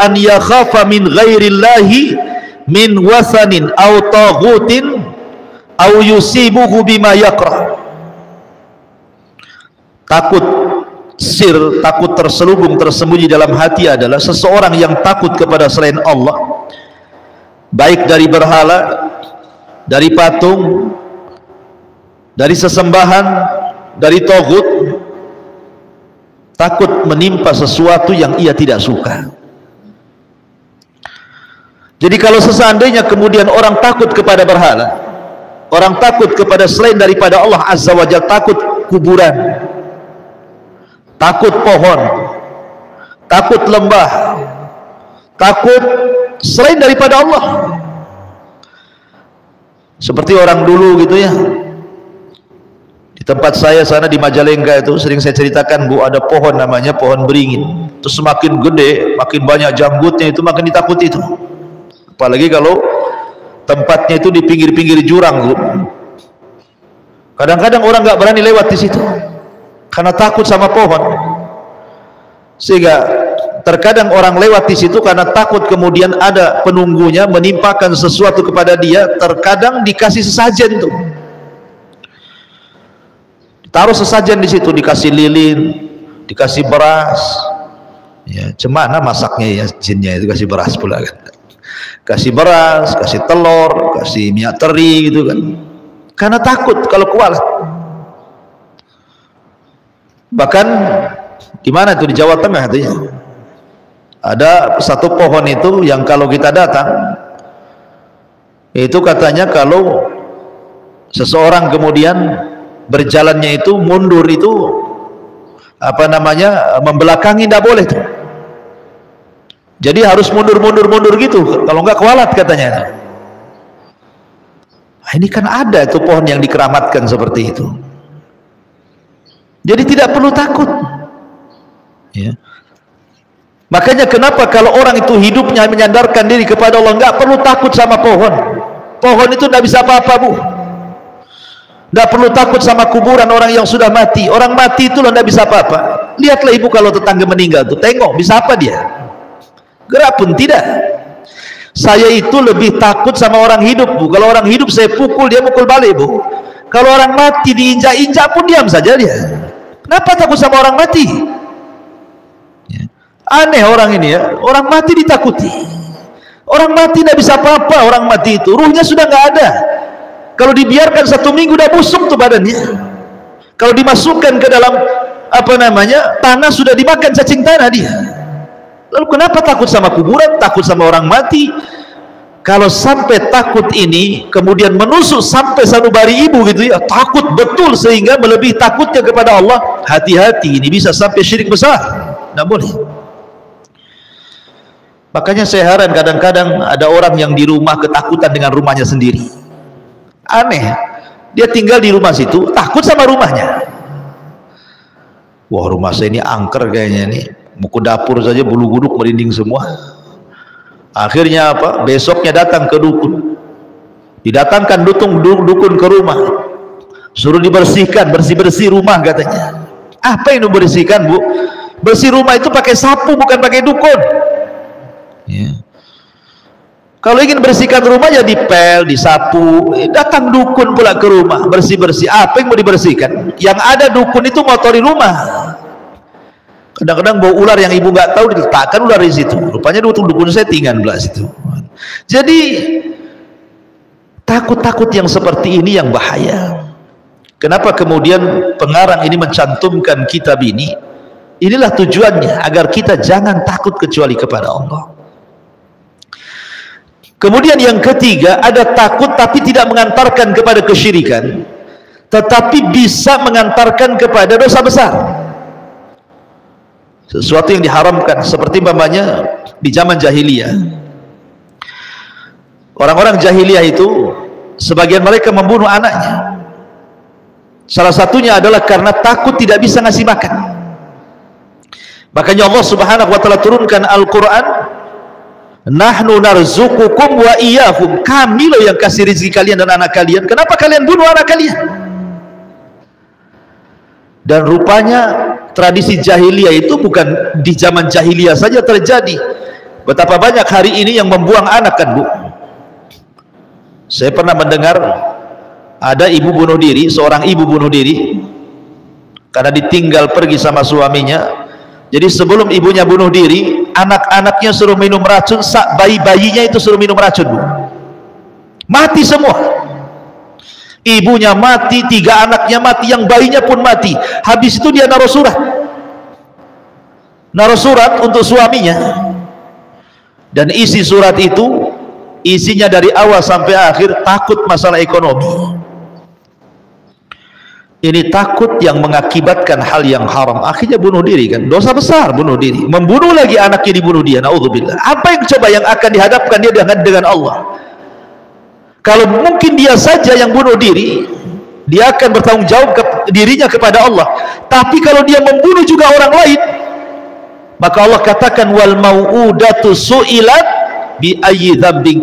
an yakhafa min ghairillahi min wasanin aw taghutin aw yusibuhu bima yakrah. Takut sir, takut terselubung, tersembunyi dalam hati adalah seseorang yang takut kepada selain Allah, baik dari berhala, dari patung, dari sesembahan, dari taghut, takut menimpa sesuatu yang ia tidak suka. Jadi kalau seandainya kemudian orang takut kepada berhala, orang takut kepada selain daripada Allah Azza wa Jalla, takut kuburan, takut pohon, takut lembah, takut selain daripada Allah, seperti orang dulu gitu ya. Di tempat saya sana di Majalengka itu sering saya ceritakan, Bu, ada pohon namanya pohon beringin. Terus semakin gede, makin banyak janggutnya, itu makin ditakuti itu. Apalagi kalau tempatnya itu di pinggir-pinggir jurang, Bu. Kadang-kadang orang nggak berani lewat di situ karena takut sama pohon. Sehingga terkadang orang lewat di situ karena takut kemudian ada penunggunya menimpakan sesuatu kepada dia. Terkadang dikasih sesajen tuh, taruh sesajen di situ, dikasih lilin, dikasih beras. Ya, cemana masaknya ya jinnya itu, kasih beras pula kan. Kasih beras, kasih telur, kasih minyak teri gitu kan. Karena takut kalau kualat. Bahkan di mana itu, di Jawa Tengah itu ya, ada satu pohon itu yang kalau kita datang itu katanya kalau seseorang kemudian berjalannya itu mundur, itu apa namanya, membelakangi, tidak boleh tuh. Jadi harus mundur gitu, kalau enggak kualat katanya. Nah, ini kan ada itu pohon yang dikeramatkan seperti itu. Jadi tidak perlu takut ya. Makanya kenapa kalau orang itu hidupnya menyandarkan diri kepada Allah, enggak perlu takut sama pohon. Pohon itu tidak bisa apa-apa, Bu. Tidak perlu takut sama kuburan orang yang sudah mati. Orang mati itu tidak bisa apa-apa. Lihatlah Ibu kalau tetangga meninggal tuh, tengok bisa apa dia? Gerak pun tidak. Saya itu lebih takut sama orang hidup, Bu. Kalau orang hidup saya pukul, dia pukul balik, Bu. Kalau orang mati diinjak-injak pun diam saja dia. Kenapa takut sama orang mati? Ya. Aneh orang ini ya, orang mati ditakuti. Orang mati tidak bisa apa-apa, orang mati itu ruhnya sudah nggak ada. Kalau dibiarkan 1 minggu udah busuk tuh badannya. Kalau dimasukkan ke dalam apa namanya tanah, sudah dimakan cacing tanah dia. Lalu kenapa takut sama kuburan, takut sama orang mati? Kalau sampai takut ini kemudian menusuk sampai sanubari ibu gitu ya, takut betul sehingga melebihi takutnya kepada Allah, hati-hati, ini bisa sampai syirik besar. Tidak boleh. Makanya saya heran kadang-kadang ada orang yang di rumah ketakutan dengan rumahnya sendiri. Aneh, dia tinggal di rumah situ takut sama rumahnya. Wah, rumah saya ini angker kayaknya nih, mau ke dapur saja bulu kuduk merinding semua. Akhirnya apa? Besoknya datang ke dukun, didatangkan dukun ke rumah, suruh dibersihkan, bersih-bersih rumah katanya. Apa yang dibersihkan, Bu? Bersih rumah itu pakai sapu, bukan pakai dukun ya. Kalau ingin bersihkan rumah ya dipel, disapu. Datang dukun pula ke rumah, bersih-bersih. Apa yang mau dibersihkan? Yang ada dukun itu ngotori rumah. Kadang-kadang bau ular yang ibu nggak tahu, diletakkan ular di situ. Rupanya dukun saya tinggal belah situ. Jadi takut-takut yang seperti ini yang bahaya. Kenapa kemudian pengarang ini mencantumkan kitab ini? Inilah tujuannya, agar kita jangan takut kecuali kepada Allah. Kemudian yang ketiga, ada takut tapi tidak mengantarkan kepada kesyirikan, tetapi bisa mengantarkan kepada dosa besar. Sesuatu yang diharamkan, seperti umpamanya di zaman jahiliyah. Orang-orang jahiliyah itu, sebagian mereka membunuh anaknya. Salah satunya adalah karena takut tidak bisa ngasih makan. Makanya Allah Subhanahu wa taala turunkan Al-Qur'an, nahnu narzuqukum wa iyyahum, kami loh yang kasih rezeki kalian dan anak kalian, kenapa kalian bunuh anak kalian? Dan rupanya tradisi jahiliyah itu bukan di zaman jahiliyah saja terjadi. Betapa banyak hari ini yang membuang anak, kan Bu? Saya pernah mendengar ada ibu bunuh diri, seorang ibu bunuh diri karena ditinggal pergi sama suaminya. Jadi sebelum ibunya bunuh diri, anak-anaknya suruh minum racun, bayi-bayinya itu suruh minum racun, Bu. Mati semua. Ibunya mati, 3 anaknya mati, yang bayinya pun mati. Habis itu dia naruh surat untuk suaminya. Dan isi surat itu, isinya dari awal sampai akhir takut masalah ekonomi. Ini takut yang mengakibatkan hal yang haram, akhirnya bunuh diri, kan? Dosa besar bunuh diri. Membunuh lagi anaknya, dibunuh dia, naudzubillah. Apa yang coba yang akan dihadapkan dia dengan Allah? Kalau mungkin dia saja yang bunuh diri, dia akan bertanggung jawab dirinya kepada Allah. Tapi kalau dia membunuh juga orang lain, maka Allah katakan wal mau'udatu su'ilat bi ayyi dzambin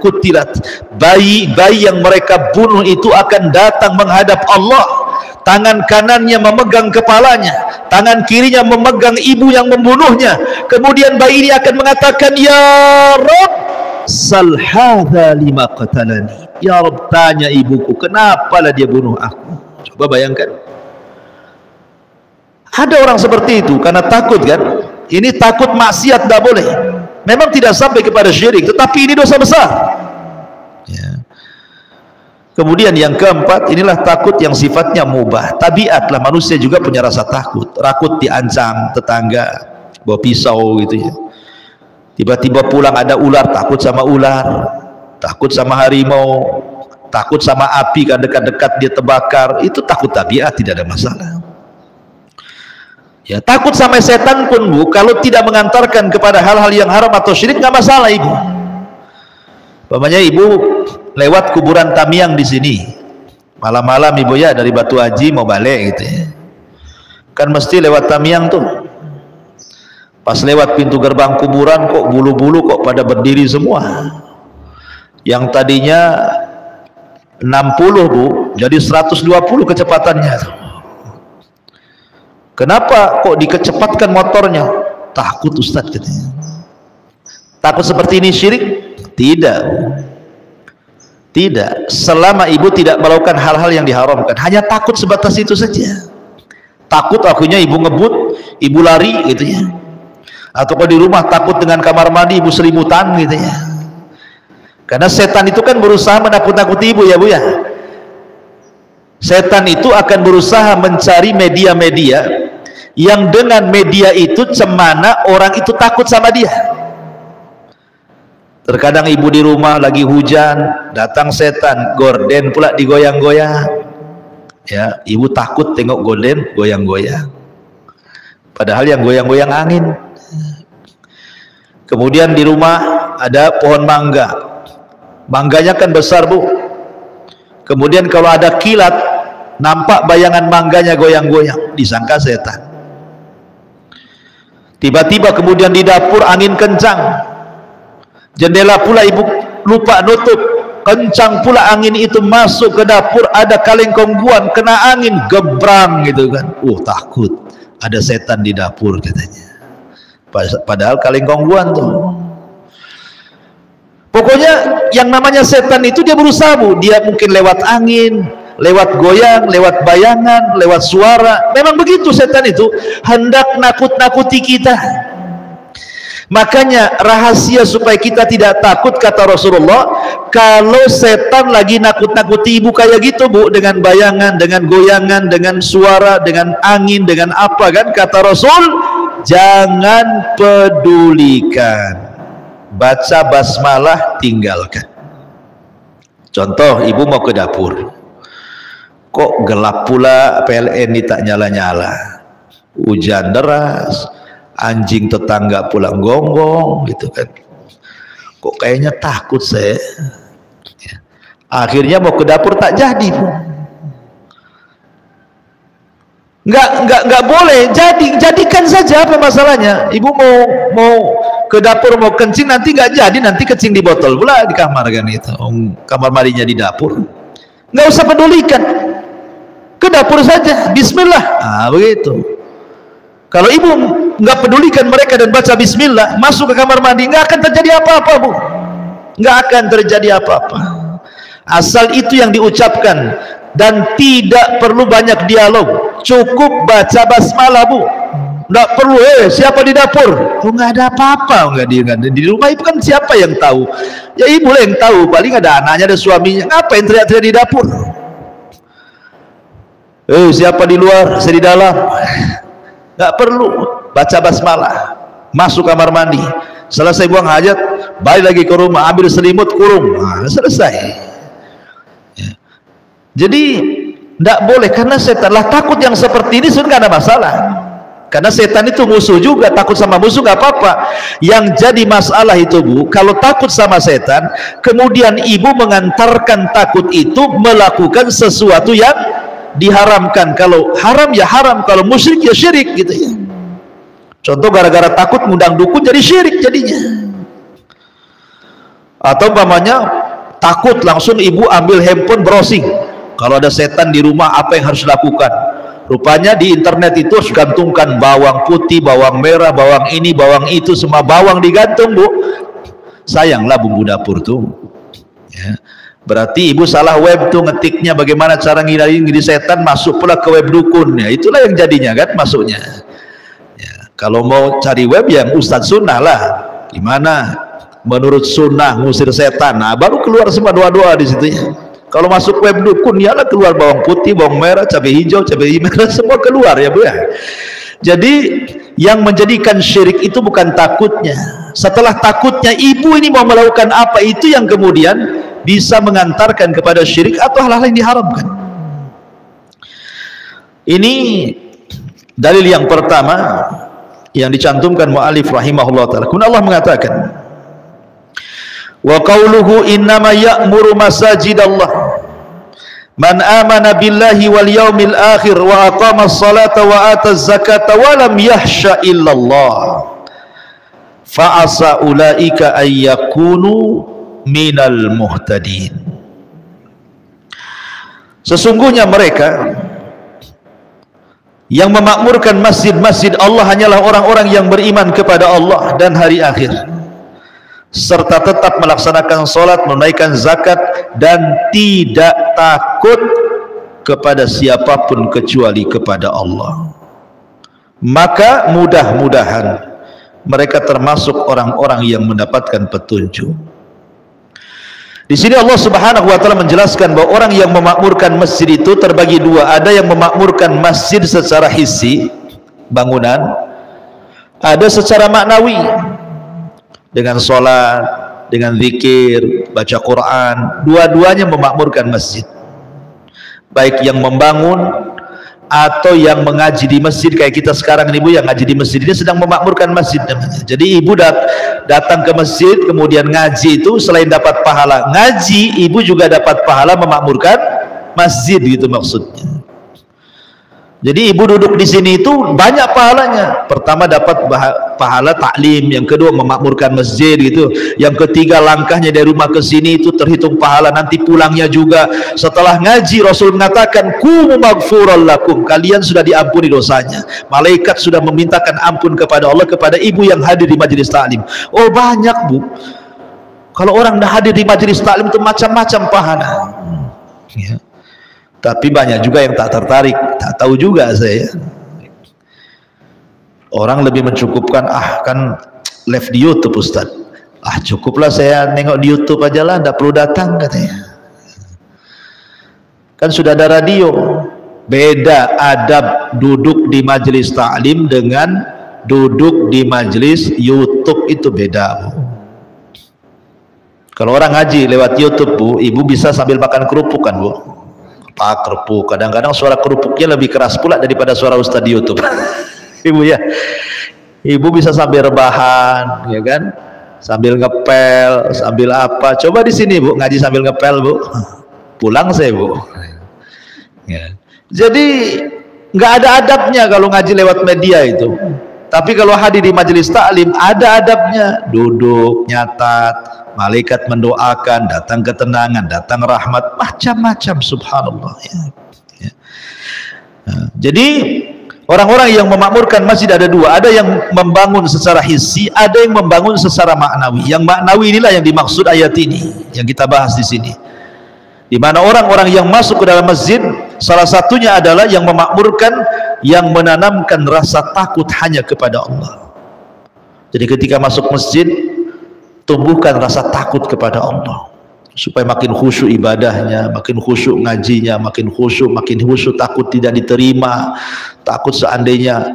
kutilat. Bayi yang mereka bunuh itu akan datang menghadap Allah. Tangan kanannya memegang kepalanya, tangan kirinya memegang ibu yang membunuhnya. Kemudian bayi ini akan mengatakan, ya Rabb, sal hadza lima qatalani. Ya Rabb, tanya ibuku, kenapalah dia bunuh aku. Coba bayangkan. Ada orang seperti itu karena takut, kan? Ini takut maksiat, tidak boleh. Memang tidak sampai kepada syirik, tetapi ini dosa besar. Ya. Kemudian yang keempat, inilah takut yang sifatnya mubah. Tabiatlah manusia juga punya rasa takut. Takut diancam tetangga bawa pisau gitu ya. Tiba-tiba pulang ada ular, takut sama ular. Takut sama harimau. Takut sama api, kan dekat-dekat dia terbakar. Itu takut tabiat, tidak ada masalah. Ya, takut sama setan pun, Bu, kalau tidak mengantarkan kepada hal-hal yang haram atau syirik, nggak masalah, Ibu. Umpamanya Ibu lewat kuburan Tamiang di sini malam-malam, Ibu ya, dari Batu Haji mau balik gitu ya, kan mesti lewat Tamiang tuh. Pas lewat pintu gerbang kuburan, kok bulu-bulu kok pada berdiri semua. Yang tadinya 60, Bu, jadi 120 kecepatannya. Kenapa kok dikecepatkan motornya? Takut Ustadz katanya. Takut seperti ini syirik? Tidak. Tidak. Selama Ibu tidak melakukan hal-hal yang diharamkan, hanya takut sebatas itu saja. Takut akhirnya Ibu ngebut, Ibu lari gitu ya. Atau kalau di rumah takut dengan kamar mandi, Ibu selimutan gitu ya. Karena setan itu kan berusaha menakut-nakuti Ibu, ya Bu ya. Setan itu akan berusaha mencari media-media yang dengan media itu cemana orang itu takut sama dia. Terkadang Ibu di rumah lagi hujan, datang setan, gorden pula digoyang-goyang. Ya, Ibu takut tengok gorden goyang-goyang. Padahal yang goyang-goyang angin. Kemudian di rumah ada pohon mangga. Mangganya kan besar, Bu. Kemudian kalau ada kilat, nampak bayangan mangganya goyang-goyang, disangka setan. Tiba-tiba kemudian di dapur angin kencang. Jendela pula Ibu lupa nutup, kencang pula angin itu masuk ke dapur, ada kaleng kongguan kena angin gebrang gitu kan. Takut ada setan di dapur katanya. Padahal kaleng kongguan tuh. Pokoknya yang namanya setan itu dia berusaha, Bu. Dia mungkin lewat angin, lewat goyang, lewat bayangan, lewat suara. Memang begitu setan itu, hendak nakut-nakuti kita. Makanya rahasia supaya kita tidak takut, kata Rasulullah, kalau setan lagi nakut-nakuti ibu kayak gitu Bu, dengan bayangan, dengan goyangan, dengan suara, dengan angin, dengan apa kan, kata Rasul, jangan pedulikan, baca basmalah, tinggalkan. Contoh, ibu mau ke dapur, kok gelap pula, PLN ini tak nyala-nyala, hujan deras, anjing tetangga pulang gonggong gitu kan, kok kayaknya takut saya. Akhirnya mau ke dapur tak jadi Bu. Nggak boleh. Jadikan saja, apa masalahnya? Ibu mau ke dapur, mau kencing, nanti nggak jadi, nanti kencing di botol pula di kamar kan itu. Kamar mandinya di dapur, nggak usah pedulikan, ke dapur saja, bismillah. Begitu. Kalau ibu nggak pedulikan mereka dan baca bismillah, masuk ke kamar mandi, nggak akan terjadi apa-apa Bu, nggak akan terjadi apa-apa. Asal itu yang diucapkan, dan tidak perlu banyak dialog, cukup baca basmalah Bu, nggak perlu siapa di dapur, nggak ada apa-apa, nggak di rumah itu kan siapa yang tahu, ya ibu lah yang tahu, paling ada anaknya, ada suaminya, ngapain teriak-teriak di dapur, siapa di luar, saya di dalam. Nggak perlu, baca basmalah, masuk kamar mandi, selesai buang hajat, balik lagi ke rumah, ambil selimut, kurung, selesai. Ya. Jadi nggak boleh, karena setan lah takut yang seperti ini sudah nggak ada masalah, karena setan itu musuh juga, takut sama musuh nggak apa-apa. Yang jadi masalah itu Bu, kalau takut sama setan, kemudian ibu mengantarkan takut itu melakukan sesuatu yang diharamkan. Kalau haram ya haram, kalau musyrik ya syirik gitu ya. Contoh, gara-gara takut ngundang dukun jadi syirik jadinya. Atau umpamanya takut, langsung ibu ambil handphone browsing, kalau ada setan di rumah apa yang harus dilakukan. Rupanya di internet itu harus gantungkan bawang putih, bawang merah, bawang ini, bawang itu, semua bawang digantung Bu. Sayanglah bumbu dapur tuh ya. Berarti ibu salah web tuh ngetiknya, bagaimana cara ngilangin setan, masuk pula ke web dukun ya, itulah yang jadinya kan masuknya ya. Kalau mau cari web yang Ustadz Sunnah lah, gimana menurut Sunnah ngusir setan, baru keluar semua doa-doa di situ ya. Kalau masuk web dukun ya lah keluar bawang putih, bawang merah, cabai hijau, cabai merah, semua keluar ya Bu ya. Jadi yang menjadikan syirik itu bukan takutnya, setelah takutnya ibu ini mau melakukan apa, itu yang kemudian bisa mengantarkan kepada syirik atau hal-hal yang diharamkan. Ini dalil yang pertama yang dicantumkan mu'alif rahimahullah ta'ala. Kemudian Allah mengatakan, wa qauluhu innama ya'muru masajidallah man amana billahi wal yaumil akhir wa aqama as-salata wa ata az-zakata wa lam yahsha illallah fa asa ulaika ay yakunu minal muhtadin. Sesungguhnya mereka yang memakmurkan masjid-masjid Allah hanyalah orang-orang yang beriman kepada Allah dan hari akhir, serta tetap melaksanakan sholat, menunaikan zakat, dan tidak takut kepada siapapun kecuali kepada Allah. Maka mudah-mudahan mereka termasuk orang-orang yang mendapatkan petunjuk. Di sini Allah Subhanahu wa taala menjelaskan bahwa orang yang memakmurkan masjid itu terbagi dua. Ada yang memakmurkan masjid secara hissi, bangunan, ada secara maknawi, dengan sholat, dengan zikir, baca Quran. Dua-duanya memakmurkan masjid, baik yang membangun atau yang mengaji di masjid. Kayak kita sekarang ini Bu, yang ngaji di masjid ini sedang memakmurkan masjid namanya. Jadi ibu datang ke masjid kemudian ngaji, itu selain dapat pahala ngaji, ibu juga dapat pahala memakmurkan masjid, gitu maksudnya. Jadi ibu duduk di sini itu banyak pahalanya. Pertama dapat pahala taklim, yang kedua memakmurkan masjid gitu, yang ketiga langkahnya dari rumah ke sini itu terhitung pahala, nanti pulangnya juga. Setelah ngaji Rasul mengatakan kumu maghfuran lakum, kalian sudah diampuni dosanya. Malaikat sudah memintakan ampun kepada Allah kepada ibu yang hadir di majelis taklim. Oh banyak Bu, kalau orang dah hadir di majelis taklim itu macam-macam pahala ya. Tapi banyak juga yang tak tertarik, tak tahu juga saya. Orang lebih mencukupkan, kan live di YouTube Ustaz. Ah cukuplah saya nengok di YouTube aja lah, tidak perlu datang katanya. Kan sudah ada radio. Beda adab duduk di majelis taklim dengan duduk di majelis YouTube, itu beda. Kalau orang ngaji lewat YouTube Bu, ibu bisa sambil makan kerupuk kan Bu? Pak kerupuk, kadang-kadang suara kerupuknya lebih keras pula daripada suara Ustaz di YouTube. Ibu ya, ibu bisa sambil rebahan, ya kan? Sambil ngepel, sambil apa? Coba di sini Bu, ngaji sambil ngepel Bu. Pulang saya Bu. Ya. Jadi nggak ada adabnya kalau ngaji lewat media itu. Tapi kalau hadir di majelis taklim ada adabnya, duduk, nyatat, malaikat mendoakan, datang ketenangan, datang rahmat, macam-macam, subhanallah ya. Ya. Nah, jadi orang-orang yang memakmurkan masjid ada dua, ada yang membangun secara hissi, ada yang membangun secara maknawi. Yang maknawi inilah yang dimaksud ayat ini yang kita bahas di sini. Di mana orang-orang yang masuk ke dalam masjid, salah satunya adalah yang memakmurkan, yang menanamkan rasa takut hanya kepada Allah. Jadi ketika masuk masjid, tumbuhkan rasa takut kepada Allah, supaya makin khusyuk ibadahnya, makin khusyuk ngajinya, makin khusyuk takut tidak diterima, takut seandainya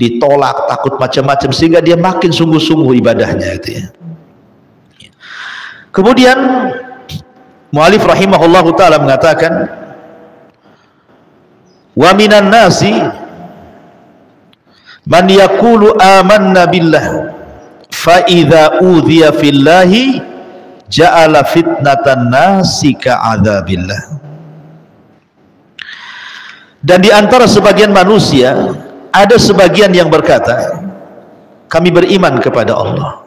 ditolak, takut macam-macam, sehingga dia makin sungguh-sungguh ibadahnya itu ya. Kemudian mu'alif rahimahullahu ta'ala mengatakan, wa minan nasi man yakulu amanna billah fa idza udhiya fillahi ja'ala fitnatan nasi ka'adzabillah. Dan di antara sebagian manusia ada sebagian yang berkata, kami beriman kepada Allah,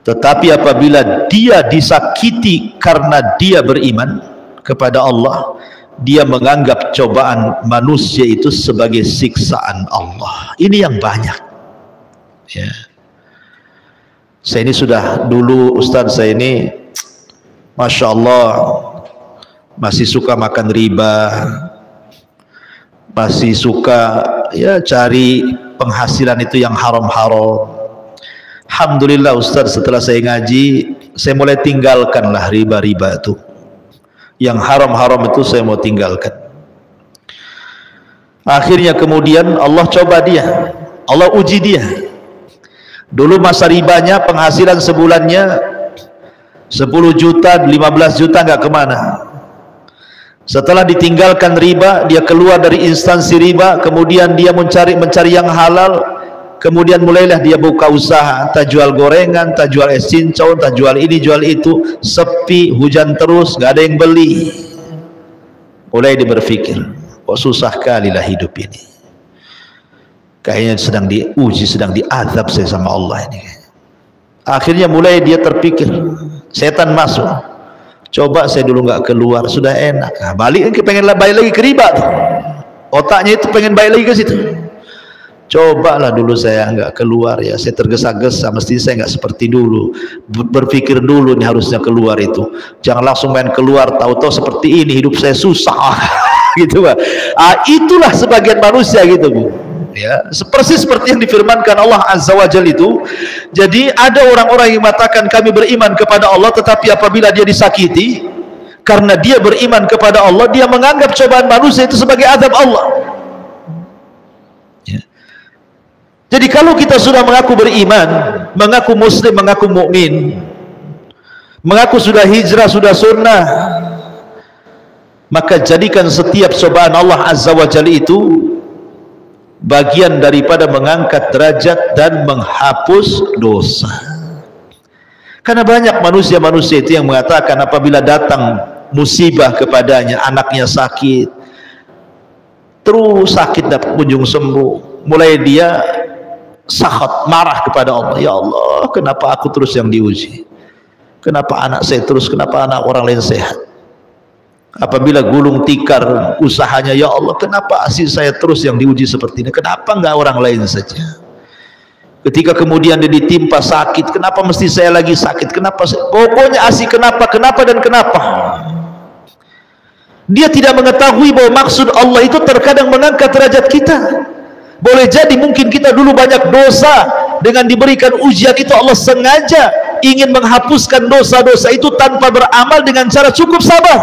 tetapi apabila dia disakiti karena dia beriman kepada Allah, dia menganggap cobaan manusia itu sebagai siksaan Allah. Ini yang banyak ya. Saya ini sudah dulu, Ustaz saya ini Masya Allah masih suka makan riba, masih suka ya cari penghasilan itu yang haram-haram. Alhamdulillah Ustaz, setelah saya ngaji, saya mulai tinggalkanlah riba-riba itu. Yang haram-haram itu saya mau tinggalkan. Akhirnya kemudian Allah coba dia, Allah uji dia. Dulu masa ribanya penghasilan sebulannya 10 juta, 15 juta nggak kemana. Setelah ditinggalkan riba, dia keluar dari instansi riba, kemudian dia mencari yang halal. Kemudian mulailah dia buka usaha, tak jual gorengan, tak jual es cincau, tak jual ini, jual itu. Sepi, hujan terus, nggak ada yang beli. Mulai dia berpikir, kok susah kali lah hidup ini. Kayaknya sedang diuji, sedang diazab saya sama Allah ini. Akhirnya mulai dia terpikir, setan masuk. Coba saya dulu nggak keluar, sudah enak. Nah, balik lagi ke riba tuh. Otaknya itu pengen balik lagi ke situ. Cobalah dulu saya nggak keluar ya, saya tergesa-gesa, mesti saya nggak seperti dulu, berpikir dulu nih harusnya keluar itu, jangan langsung main keluar, tahu-tahu seperti ini hidup saya susah gitu Pak. Itulah sebagian manusia gitu Bu ya, persis seperti yang difirmankan Allah Azza wa Jalla itu. Jadi ada orang-orang yang mengatakan kami beriman kepada Allah, tetapi apabila dia disakiti karena dia beriman kepada Allah, dia menganggap cobaan manusia itu sebagai azab Allah. Jadi kalau kita sudah mengaku beriman, mengaku muslim, mengaku mukmin, mengaku sudah hijrah, sudah sunnah, maka jadikan setiap cobaan Allah Azza wa Jalla itu bagian daripada mengangkat derajat dan menghapus dosa. Karena banyak manusia-manusia itu yang mengatakan apabila datang musibah kepadanya, anaknya sakit, terus sakit dapat kunjung sembuh, mulai dia sakhat, marah kepada Allah. Ya Allah, kenapa aku terus yang diuji? Kenapa anak saya terus, kenapa anak orang lain sehat? Apabila gulung tikar usahanya, ya Allah, kenapa asih saya terus yang diuji seperti ini? Kenapa enggak orang lain saja? Ketika kemudian dia ditimpa sakit, kenapa mesti saya lagi sakit? Kenapa? Pokoknya asih kenapa, dan kenapa? Dia tidak mengetahui bahwa maksud Allah itu terkadang mengangkat derajat kita. Boleh jadi mungkin kita dulu banyak dosa, dengan diberikan ujian itu Allah sengaja ingin menghapuskan dosa-dosa itu tanpa beramal dengan cara cukup sabar.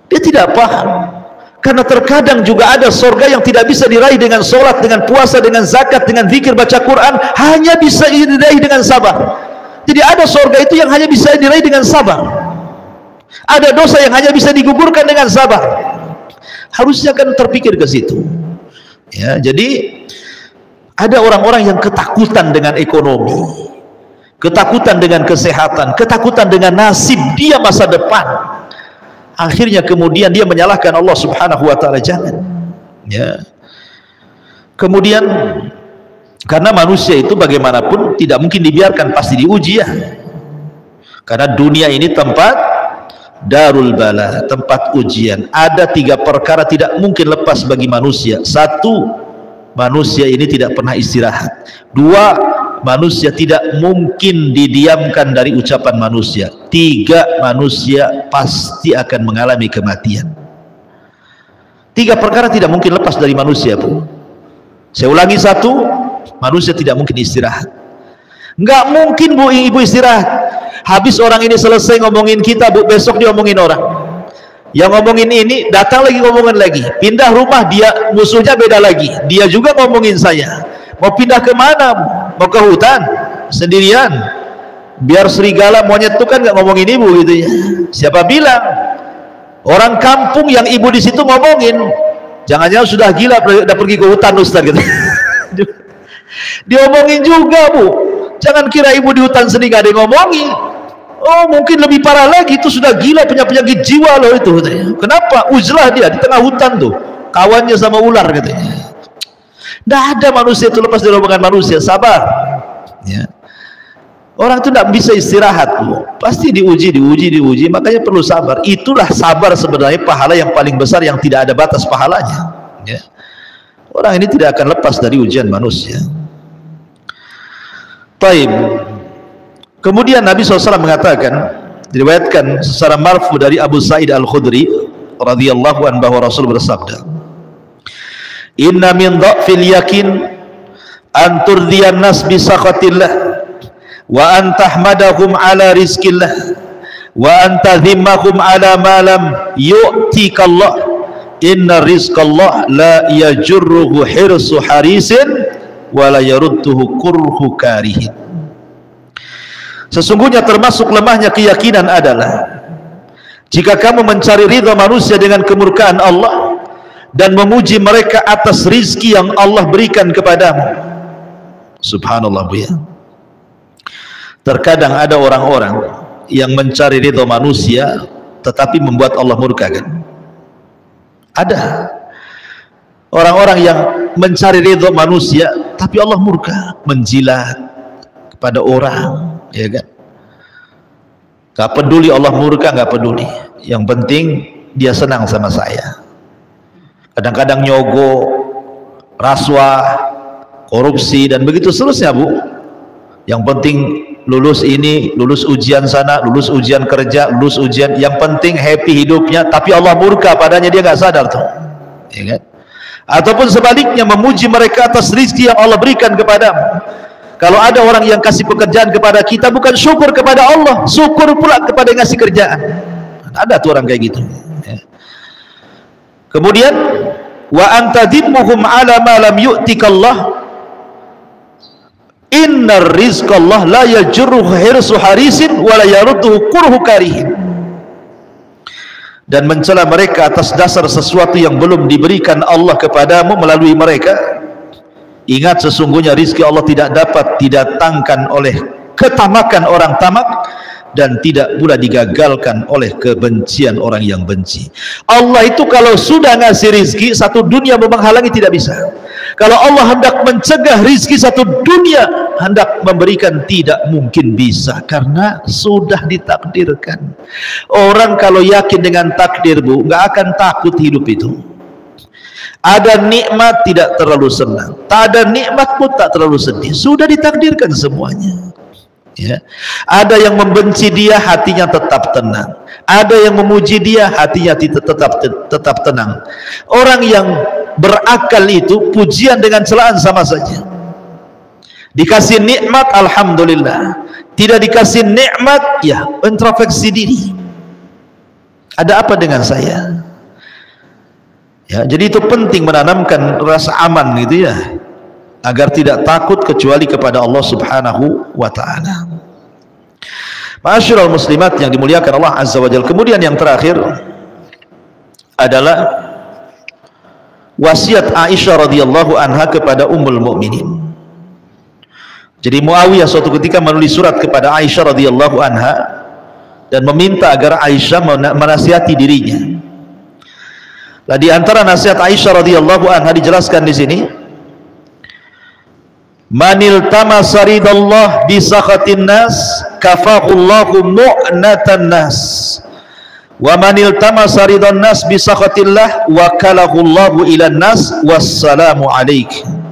Dia tidak paham. Karena terkadang juga ada surga yang tidak bisa diraih dengan sholat, dengan puasa, dengan zakat, dengan zikir, baca Quran, hanya bisa diraih dengan sabar. Jadi ada surga itu yang hanya bisa diraih dengan sabar. Ada dosa yang hanya bisa digugurkan dengan sabar. Harusnya kan terpikir ke situ. Ya, jadi ada orang-orang yang ketakutan dengan ekonomi, ketakutan dengan kesehatan, ketakutan dengan nasib dia masa depan. Akhirnya kemudian dia menyalahkan Allah Subhanahu wa taala. Jangan. Ya. Kemudian karena manusia itu bagaimanapun tidak mungkin dibiarkan, pasti diuji ya. Karena dunia ini tempat darul bala, tempat ujian. Ada 3 perkara tidak mungkin lepas bagi manusia. 1, manusia ini tidak pernah istirahat. 2, manusia tidak mungkin didiamkan dari ucapan manusia. 3, manusia pasti akan mengalami kematian. 3 perkara tidak mungkin lepas dari manusia, Bu. Saya ulangi, 1, manusia tidak mungkin istirahat. Nggak mungkin, Bu, ibu istirahat. Habis orang ini selesai ngomongin kita, Bu, besok dia ngomongin orang. Yang ngomongin ini datang lagi ngomongin lagi. Pindah rumah, dia musuhnya beda lagi. Dia juga ngomongin saya. Mau pindah kemana? Mau ke hutan sendirian? Biar serigala monyet itu kan nggak ngomongin ibu gitu ya. Siapa bilang? Orang kampung yang ibu di situ ngomongin, jangan-jangan sudah gila, udah pergi ke hutan Ustaz gitu. Diomongin juga, Bu. Jangan kira ibu di hutan sendiri nggak ada yang ngomongin. Oh, mungkin lebih parah lagi, itu sudah gila, punya penyakit jiwa loh itu. Kenapa? Uzlah dia di tengah hutan tuh, kawannya sama ular katanya. Tidak ada manusia itu lepas dari omongan manusia. Sabar ya. Orang itu tidak bisa istirahat, pasti diuji. Makanya perlu sabar. Itulah sabar sebenarnya pahala yang paling besar, yang tidak ada batas pahalanya ya. Orang ini tidak akan lepas dari ujian manusia. Taib. Kemudian Nabi SAW mengatakan, diriwayatkan secara marfu dari Abu Sa'id Al-Khudri radhiyallahu anhu, bahwa Rasul bersabda, inna min dha'fil yakin an turdiyan nas bi sakhatillah wa an tahmadahum ala rizqillah wa an tadhimmahum ala ma lam yu'tikallah inna rizqallah la yajurruhu hirsu harisin wa la yarudduhu kurhu karihin. Sesungguhnya termasuk lemahnya keyakinan adalah jika kamu mencari ridha manusia dengan kemurkaan Allah dan memuji mereka atas rizki yang Allah berikan kepadamu. Subhanallah, Bu ya. Terkadang ada orang-orang yang mencari ridha manusia tetapi membuat Allah murka kan? Ada orang-orang yang mencari ridha manusia tapi Allah murka, menjilat kepada orang, ya kan? Gak peduli Allah murka, gak peduli. Yang penting dia senang sama saya. Kadang-kadang nyogok, rasuah, korupsi, dan begitu seterusnya, Bu. Yang penting lulus ini, lulus ujian sana, lulus ujian kerja, lulus ujian. Yang penting happy hidupnya, tapi Allah murka padanya, dia nggak sadar tuh, ya kan? Ataupun sebaliknya, memuji mereka atas rezeki yang Allah berikan kepadamu. Kalau ada orang yang kasih pekerjaan kepada kita, bukan syukur kepada Allah, syukur pula kepada yang ngasih kerjaan. Ada tuh orang kayak gitu ya. Kemudian wa antadimmuhum ala ma lam yu'tikallah innar rizqallah la yajurruhu hirsu harisin wa la yarudduhu kurhu karihin. Dan mencela mereka atas dasar sesuatu yang belum diberikan Allah kepadamu melalui mereka. Ingat, sesungguhnya rizki Allah tidak dapat didatangkan oleh ketamakan orang tamak, dan tidak pula digagalkan oleh kebencian orang yang benci. Allah itu kalau sudah ngasih rizki, satu dunia mau menghalangi tidak bisa. Kalau Allah hendak mencegah rizki, satu dunia hendak memberikan tidak mungkin bisa, karena sudah ditakdirkan. Orang kalau yakin dengan takdir, Bu, nggak akan takut hidup itu. Ada nikmat tidak terlalu senang, tak ada nikmat pun tak terlalu sedih, sudah ditakdirkan semuanya ya. Ada yang membenci dia, hatinya tetap tenang. Ada yang memuji dia, hatinya tetap tenang. Orang yang berakal itu pujian dengan celaan sama saja. Dikasih nikmat, alhamdulillah. Tidak dikasih nikmat, ya introspeksi diri. Ada apa dengan saya? Ya, jadi itu penting menanamkan rasa aman gitu ya, agar tidak takut kecuali kepada Allah Subhanahu wa taala. Ma'asyiral muslimat yang dimuliakan Allah Azza wa Jalla. Kemudian yang terakhir adalah wasiat Aisyah radhiyallahu anha kepada Ummul Mukminin. Jadi Muawiyah suatu ketika menulis surat kepada Aisyah radhiyallahu anha dan meminta agar Aisyah menasihati dirinya. Nah, di antara nasihat Aisyah radhiyallahu anha dijelaskan di sini, manil tamasa ridallah bi sakhatin nas kafahullahu mu'natan nas wa manil tamasa ridan nas bi sakhatillah wakalahullahu ilan nas wassalamu alaikum.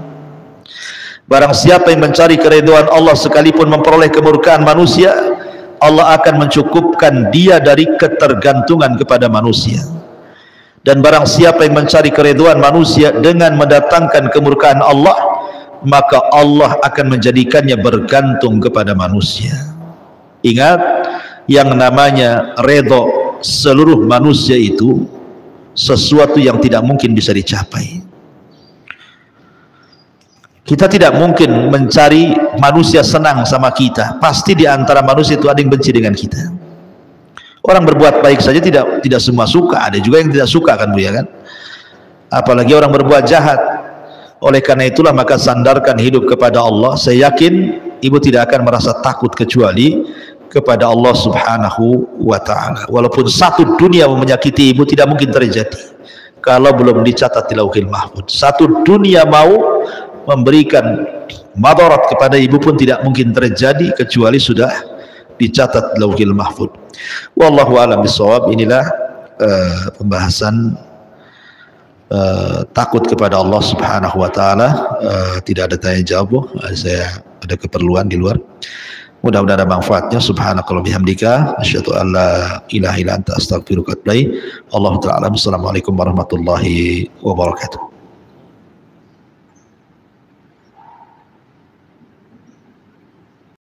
Barang siapa yang mencari keridhaan Allah sekalipun memperoleh kemurkaan manusia, Allah akan mencukupkan dia dari ketergantungan kepada manusia. Dan barang siapa yang mencari keridhaan manusia dengan mendatangkan kemurkaan Allah, maka Allah akan menjadikannya bergantung kepada manusia. Ingat, yang namanya redha seluruh manusia itu sesuatu yang tidak mungkin bisa dicapai. Kita tidak mungkin mencari manusia senang sama kita. Pasti di antara manusia itu ada yang benci dengan kita. Orang berbuat baik saja tidak semua suka, ada juga yang tidak suka kan Bu ya kan? Apalagi orang berbuat jahat. Oleh karena itulah maka sandarkan hidup kepada Allah. Saya yakin ibu tidak akan merasa takut kecuali kepada Allah Subhanahu wa taala. Walaupun satu dunia menyakiti ibu tidak mungkin terjadi kalau belum dicatat di Lauhil Mahfuz. Satu dunia mau memberikan madarat kepada ibu pun tidak mungkin terjadi kecuali sudah dicatat Lauhil Mahfuz. Wallahu a'lam bishawab. Inilah pembahasan takut kepada Allah Subhanahu wa taala. Tidak ada tanya jawab. Saya ada keperluan di luar. Mudah-mudahan ada manfaatnya. Subhanakallah bihamdika asyhadu an la ilaha illa anta astaghfiruka wa atubu ilaik. Allahu ta'ala. Assalamualaikum warahmatullahi wabarakatuh.